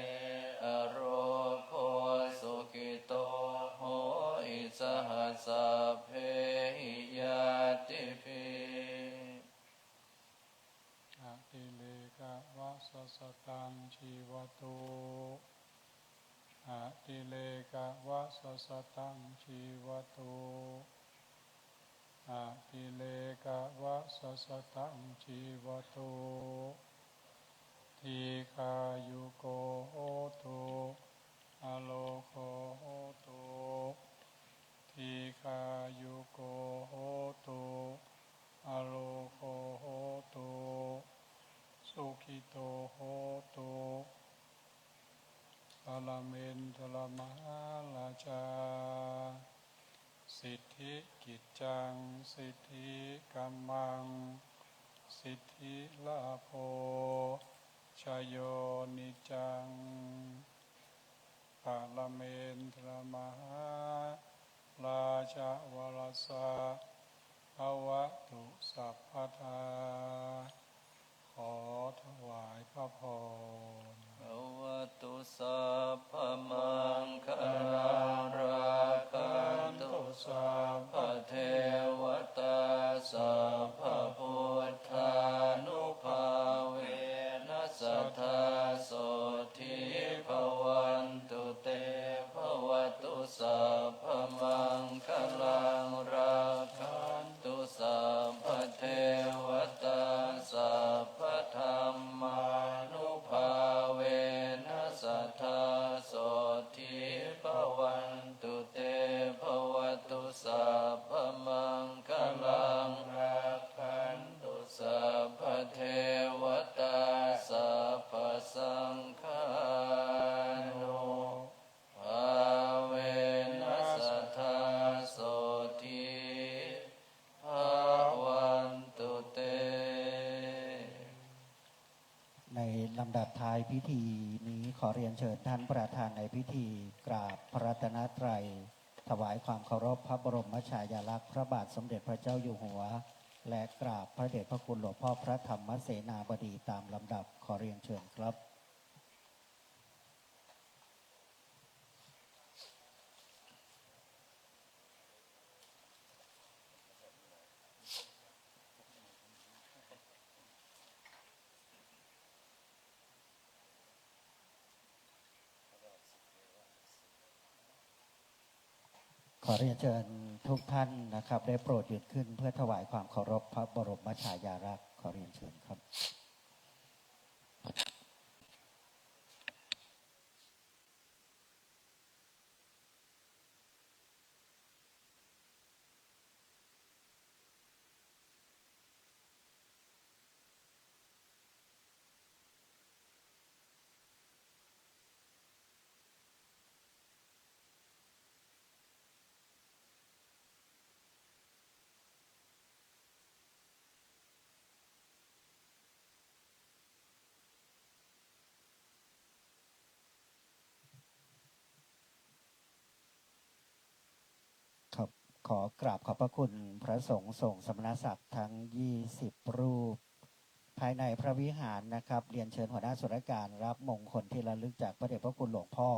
อโรโคสุขิโตโหหิสาสะเพหิยาติภิ อติเลกะวะสสตังชีวตุอติเลกะวะสสตังชีวตุอติเลกะวะสสตังชีวตุทีคายุโกโหตุอโลโกโหตุทีคายุโกโหตุอโลโกโหตุสุขิโตโหตุปรเมนทรมหาราชาสิทธิกิจจังสิทธิกัมมังสิทธิลาโภชยโยนิจังปรเมนทรมหาราชาวรสาภวตุสัพพทาขอถวายพระพร ภวตุสัพพมังคลังราคันตุสัพพเทวตาสัพพพุทธานุภาเวนัสสทธาโสทิภวันตุเตภวตุสัพพมังคลังราคันตุสัพพเทวตาสัพพธรรมานุภาเวนัสสทธาโสทิภวันตุเตภวตุสัพพมังคลังราคันตุสัพพเทวตาสัพพสังฆานุภาเวนัสสทธาโสทิภวันตุเต ในลำดับท้ายพิธีนี้ขอเรียนเชิญท่านประธานในพิธีกราบพระรัตนตรัยถวายความเคารพพระบรมฉายาลักษณ์พระบาทสมเด็จพระเจ้าอยู่หัว และกราบพระเดชพระคุณหลวงพ่อพระธรรมเสนาบดีตามลำดับขอเรียนเชิญครับ ขอเรียนเชิญทุกท่านนะครับได้โปรดยืนขึ้นเพื่อถวายความเคารพพระบรมฉายาลักษณ์ขอเรียนเชิญครับ ขอกราบขอบพระคุณพระสงฆ์ทรงสมณศักดิ์ทั้ง20รูปภายในพระวิหารนะครับเรียนเชิญหัวหน้าส่วนราชการรับมงคลที่ระลึกจากพระเดชพระคุณหลวงพ่อ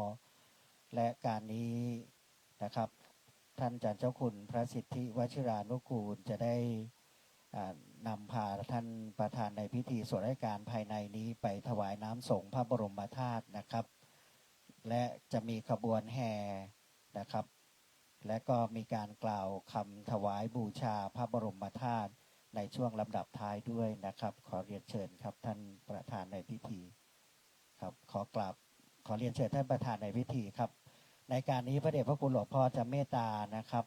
และการนี้นะครับท่านอาจารย์เจ้าคุณพระสิทธิวชิรานุกูลจะได้นำพาท่านประธานในพิธีส่วนราชการภายในนี้ไปถวายน้ำสงฆ์พระบรมธาตุนะครับและจะมีขบวนแห่นะครับและก็มีการกล่าวคำถวายบูชาพระบรมธาตุในช่วงลำดับท้ายด้วยนะครับขอเรียนเชิญครับท่านประธานในพิธีครับขอเรียนเชิญท่านประธานในพิธีครับในการนี้พระเดชพระคุณหลวงพ่อจะเมตตานะครับ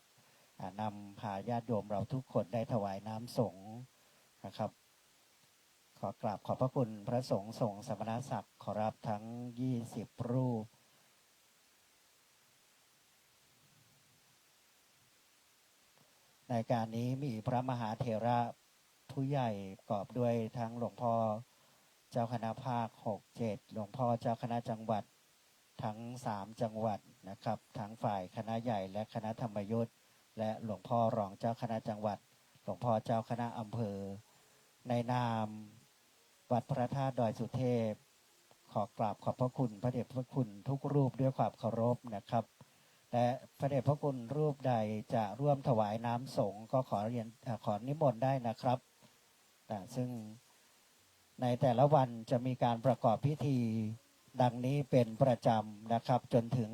นำพาญาติโยมเราทุกคนได้ถวายน้ำสงฆ์นะครับขอกราบขอบพระคุณพระสงฆ์ทรงสมณศักดิ์ขอรับทั้ง20รูปในการนี้มีพระมหาเถระผู้ใหญ่ประกอบด้วยทั้งหลวงพ่อเจ้าคณะภาค6 7หลวงพ่อเจ้าคณะจังหวัดทั้ง3จังหวัดนะครับทั้งฝ่ายคณะใหญ่และคณะธรรมยุทธและหลวงพ่อรองเจ้าคณะจังหวัดหลวงพ่อเจ้าคณะอำเภอในนามวัดพระธาตุดอยสุเทพขอกราบขอบพระคุณพระเดชพระคุณทุกรูปด้วยความเคารพนะครับและพระเดชพระคุณรูปใดจะร่วมถวายน้ำสงฆ์ก็ขอนิมนต์ได้นะครับซึ่งในแต่ละวันจะมีการประกอบพิธีดังนี้เป็นประจำนะครับจนถึง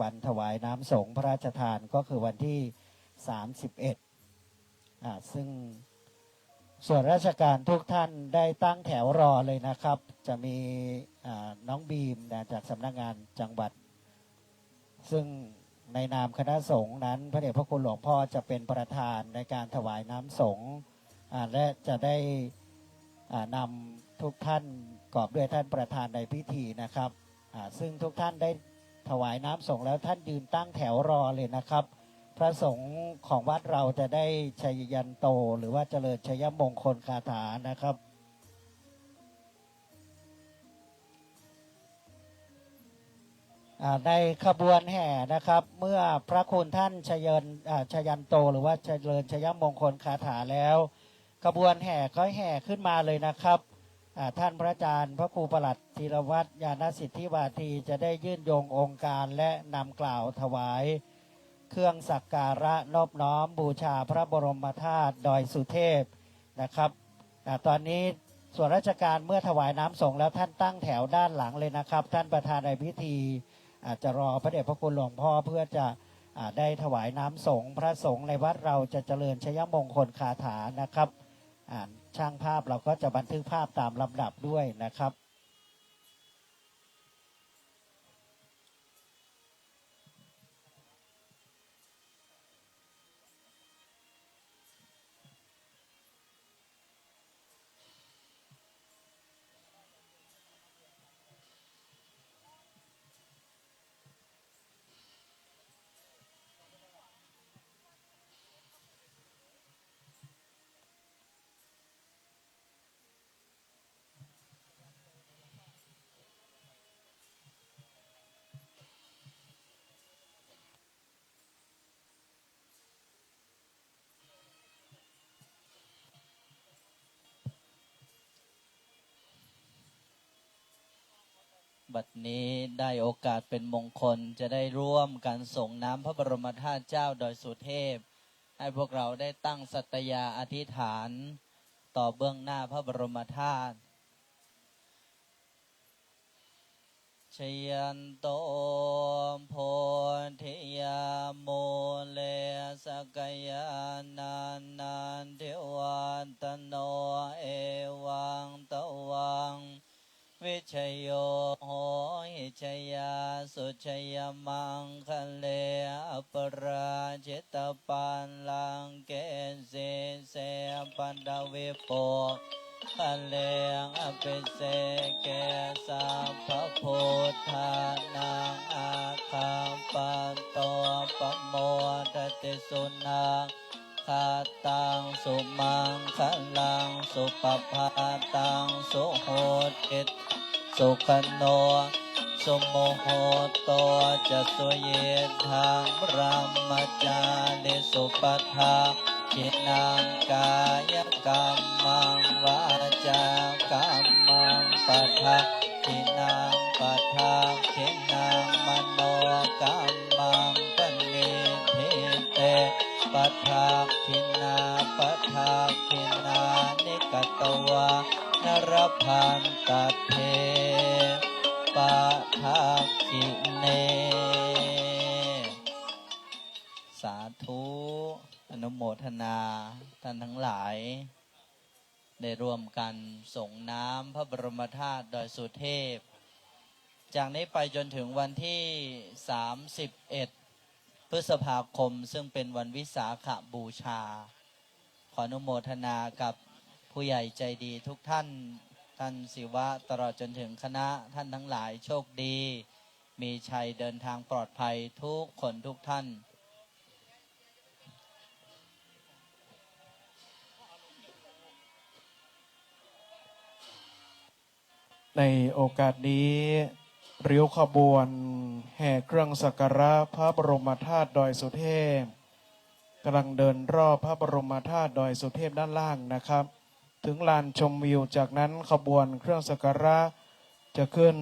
วันถวายน้ำสงฆ์พระราชทานก็คือวันที่31ซึ่งส่วนราชการทุกท่านได้ตั้งแถวรอเลยนะครับจะมีน้องบีมจากสำนักงานจังหวัดซึ่งในนามคณะสงฆ์นั้นพระเดชพระคุณหลวงพ่อจะเป็นประธานในการถวายน้ำสงฆ์และจะได้นำทุกท่านประกอบด้วยท่านประธานในพิธีนะครับซึ่งทุกท่านได้ถวายน้ำสงฆ์แล้วท่านยืนตั้งแถวรอเลยนะครับพระสงฆ์ของวัดเราจะได้ชัยยันโตหรือว่าเจริญชัยมงคลคาถานะครับในขบวนแห่นะครับเมื่อพระคุณท่านชัยยันโตหรือว่าเจริญชัยมงคลคาถาแล้วขบวนแห่ก็แห่ขึ้นมาเลยนะครับท่านพระอาจารย์พระครูประหลัดธีรวัตรญาณสิทธิวาทีจะได้ยื่นโยงองค์การและนำกล่าวถวายเครื่องสักการะนอบน้อมบูชาพระบรมธาตุดอยสุเทพนะครับตอนนี้ส่วนราชการเมื่อถวายน้ำสงฆ์แล้วท่านตั้งแถวด้านหลังเลยนะครับท่านประธานในพิธีอาจจะรอพระเดชพระคุณหลวงพ่อเพื่อจะได้ถวายน้ำสงฆ์พระสงฆ์ในวัดเราจะเจริญชัยมงคลคาถานะครับช่างภาพเราก็จะบันทึกภาพตามลำดับด้วยนะครับบัดนี้ได้โอกาสเป็นมงคลจะได้ร่วมกันส่งน้ำพระบรมธาตุเจ้าดอยสุเทพให้พวกเราได้ตั้งสัตยาอธิษฐานต่อเบื้องหน้าพระบรมธาตุชยันโตโพธิยาโมเลสกยานันเทวันตโนเอวังตวังวิชโยโหหิชยาสุชยมังคะเลอปราชิตปันลังเกสิเสปันดาวิโปคะเลงอภิเสเกสัพพพุทธานังอาคาปันโตปโมทติสุนังคาตังสุมังคะลังสุปภาตังสุโหติสุขโนช สุโมโหโตจะสุเยทังพระมจาริสุปัฏฐาขินังกายกรรมังวาจากรรมังปัฏฐาขินังปัฏฐาขินังมโนกรรมังปณิทิเตปัฏฐาขินาปัฏฐาขินานิกตวานรพันตเทปะทักขิเน สาธุอนุโมทนาท่านทั้งหลาย ได้ร่วมกันส่งน้ำพระบรมธาตุดอยสุเทพ จากนี้ไปจนถึงวันที่ 31 พฤษภาคมซึ่งเป็นวันวิสาขบูชา ขออนุโมทนากับผู้ใหญ่ใจดีทุกท่าน ท่านศิวะตลอดจนถึงคณะท่านทั้งหลายโชคดี มีชัยเดินทางปลอดภัยทุกคนทุกท่าน ในโอกาสนี้ริ้วขบวนแห่เครื่องสักการะพระบรมธาตุดอยสุเทพกำลังเดินรอบพระบรมธาตุดอยสุเทพด้านล่างนะครับ ถึงลานชมวิวจากนั้นขบวนเครื่องสักการะจะขึ้น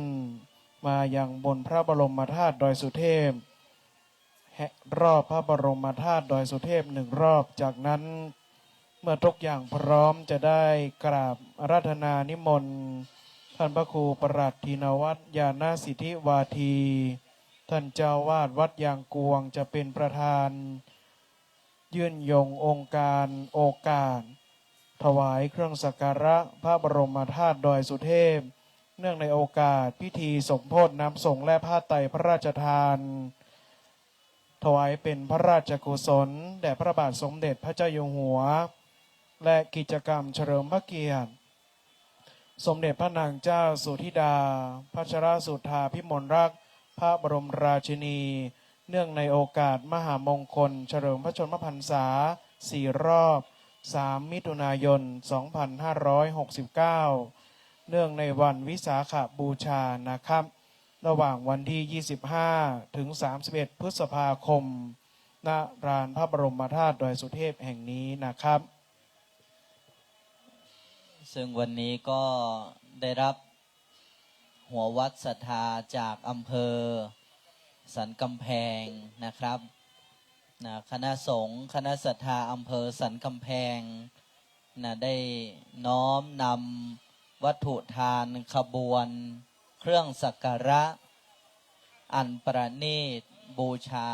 มาอย่างบนพระบรมธาตุดอยสุเทพแห่รอบพระบรมธาตุดอยสุเทพหนึ่งรอบจากนั้นเมื่อทุกอย่างพร้อมจะได้กราบอาราธนานิมนต์ท่านพระครูประหลัดธีนวัฒน์ญาณสิทธิวาที ท่านเจ้าวาดวัดยางกวงจะเป็นประธานยื่นยงองค์การโอกาสถวายเครื่องสักการะพระบรมธาตุดอยสุเทพเนื่องในโอกาสพิธีสมโภชน้ำสงฆ์และผ้าไตรพระราชทานถวายเป็นพระราชกุศลแด่พระบาทสมเด็จพระเจ้าอยู่หัวและกิจกรรมเฉลิมพระเกียรติสมเด็จพระนางเจ้าสุธิดาพัชรสุธาพิมลรักษ์พระบรมราชินีเนื่องในโอกาสมหามงคลเฉลิมพระชนมพรรษา4 รอบ3 มิถุนายน 2569 เนื่องในวันวิสาขบูชานะครับระหว่างวันที่ 25 ถึง 31 พฤษภาคมณลานพระบรมธาตุดอยสุเทพแห่งนี้นะครับซึ่งวันนี้ก็ได้รับหัววัดศรัทธาจากอำเภอสันกำแพงนะครับคณะสงฆ์คณะศรัทธาอำเภอสันกำแพงได้น้อมนำวัตถุทานขบวนเครื่องสักการะอันประณีตบูชา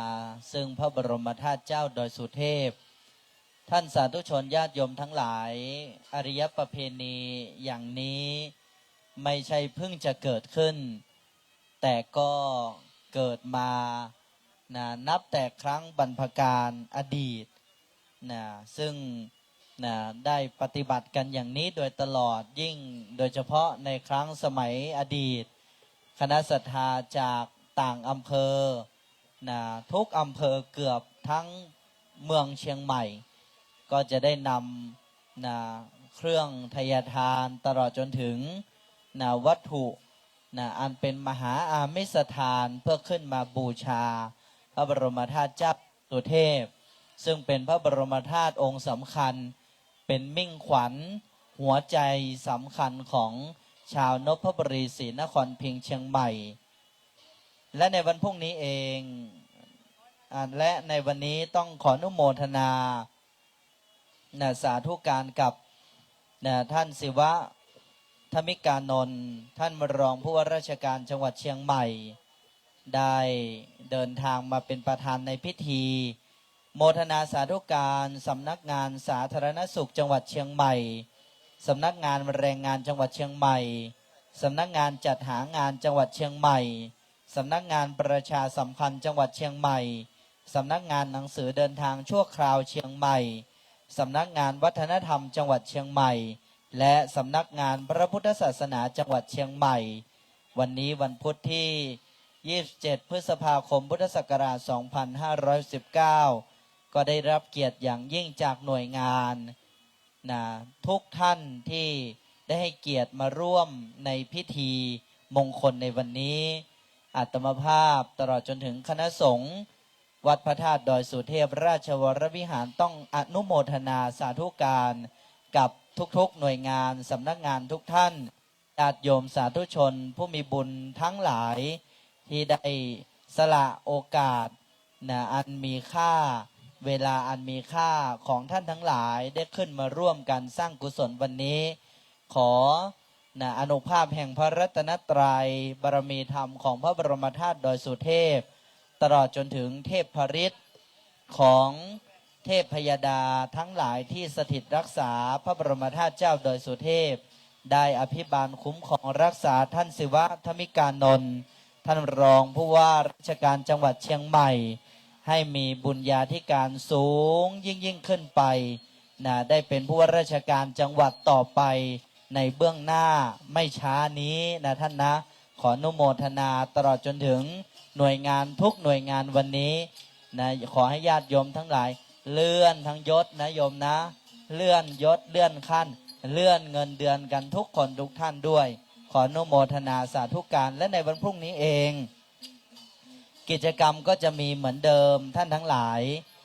ซึ่งพระบรมธาตุเจ้าดอยสุเทพท่านสาธุชนญาติโยมทั้งหลายอริยประเพณีอย่างนี้ไม่ใช่เพิ่งจะเกิดขึ้นแต่ก็เกิดมานับแต่ครั้งบรรพกาลอดีตซึ่งได้ปฏิบัติกันอย่างนี้โดยตลอดยิ่งโดยเฉพาะในครั้งสมัยอดีตคณะศรัทธาจากต่างอำเภอทุกอำเภอเกือบทั้งเมืองเชียงใหม่ก็จะได้นำเครื่องทยทานตลอดจนถึงวัตถุอันเป็นมหาอามิสทานเพื่อขึ้นมาบูชาพระบรมธาตุเจ้าสุเทพซึ่งเป็นพระบรมธาตุองค์สำคัญเป็นมิ่งขวัญหัวใจสำคัญของชาวนพบุรีศรีนครเพียงเชียงใหม่และในวันพรุ่งนี้เองและในวันนี้ต้องขออนุโมทนาสาธุการกับท่านศิวะธมิกานนท์ท่านรองผู้ว่าราชการจังหวัดเชียงใหม่ได้เดินทางมาเป็นประธานในพิธีโมทนาสาธุการสำนักงานสาธารณสุขจังหวัดเชียงใหม่สำนักงานแรงงานจังหวัดเชียงใหม่สำนักงานจัดหางานจังหวัดเชียงใหม่สำนักงานประชาสัมพันธ์จังหวัดเชียงใหม่สำนักงานหนังสือเดินทางชั่วคราวเชียงใหม่สำนักงานวัฒนธรรมจังหวัดเชียงใหม่และสำนักงานพระพุทธศาสนาจังหวัดเชียงใหม่วันนี้วันพุธที่ 27 พฤษภาคม พุทธศักราช 2519 ก็ได้รับเกียรติอย่างยิ่งจากหน่วยงานทุกท่านที่ได้ให้เกียรติมาร่วมในพิธีมงคลในวันนี้ อาตมาภาพตลอดจนถึงคณะสงฆ์วัดพระธาตุดอยสุเทพราชวรวิหารต้องอนุโมทนาสาธุการกับทุกๆหน่วยงานสำนักงานทุกท่านญาติโยมสาธุชนผู้มีบุญทั้งหลายที่ได้สละโอกาสอันมีค่าเวลาอันมีค่าของท่านทั้งหลายได้ขึ้นมาร่วมกันสร้างกุศลวันนี้ขออนุภาพแห่งพระรัตนตรัยบารมีธรรมของพระบรมธาตุดอยสุเทพตลอดจนถึงเทพพฤทธิ์ของเทพพยดาทั้งหลายที่สถิตรักษาพระบรมธาตุเจ้าดอยสุเทพได้อภิบาลคุ้มของรักษาท่านศิวะธมิกานนท์ท่านรองผู้ว่าราชการจังหวัดเชียงใหม่ให้มีบุญญาธิการสูงยิ่งขึ้นไปได้เป็นผู้ว่าราชการจังหวัดต่อไปในเบื้องหน้าไม่ช้านี้ท่านนะขออนุโมทนาตลอดจนถึงหน่วยงานทุกหน่วยงานวันนี้ขอให้ญาติโยมทั้งหลายเลื่อนทั้งยศโยมนะเลื่อนยศเลื่อนขั้นเลื่อนเงินเดือนกันทุกคนทุกท่านด้วยขออนุโมทนาสาธุการและในวันพรุ่งนี้เองกิจกรรมก็จะมีเหมือนเดิมท่านทั้งหลาย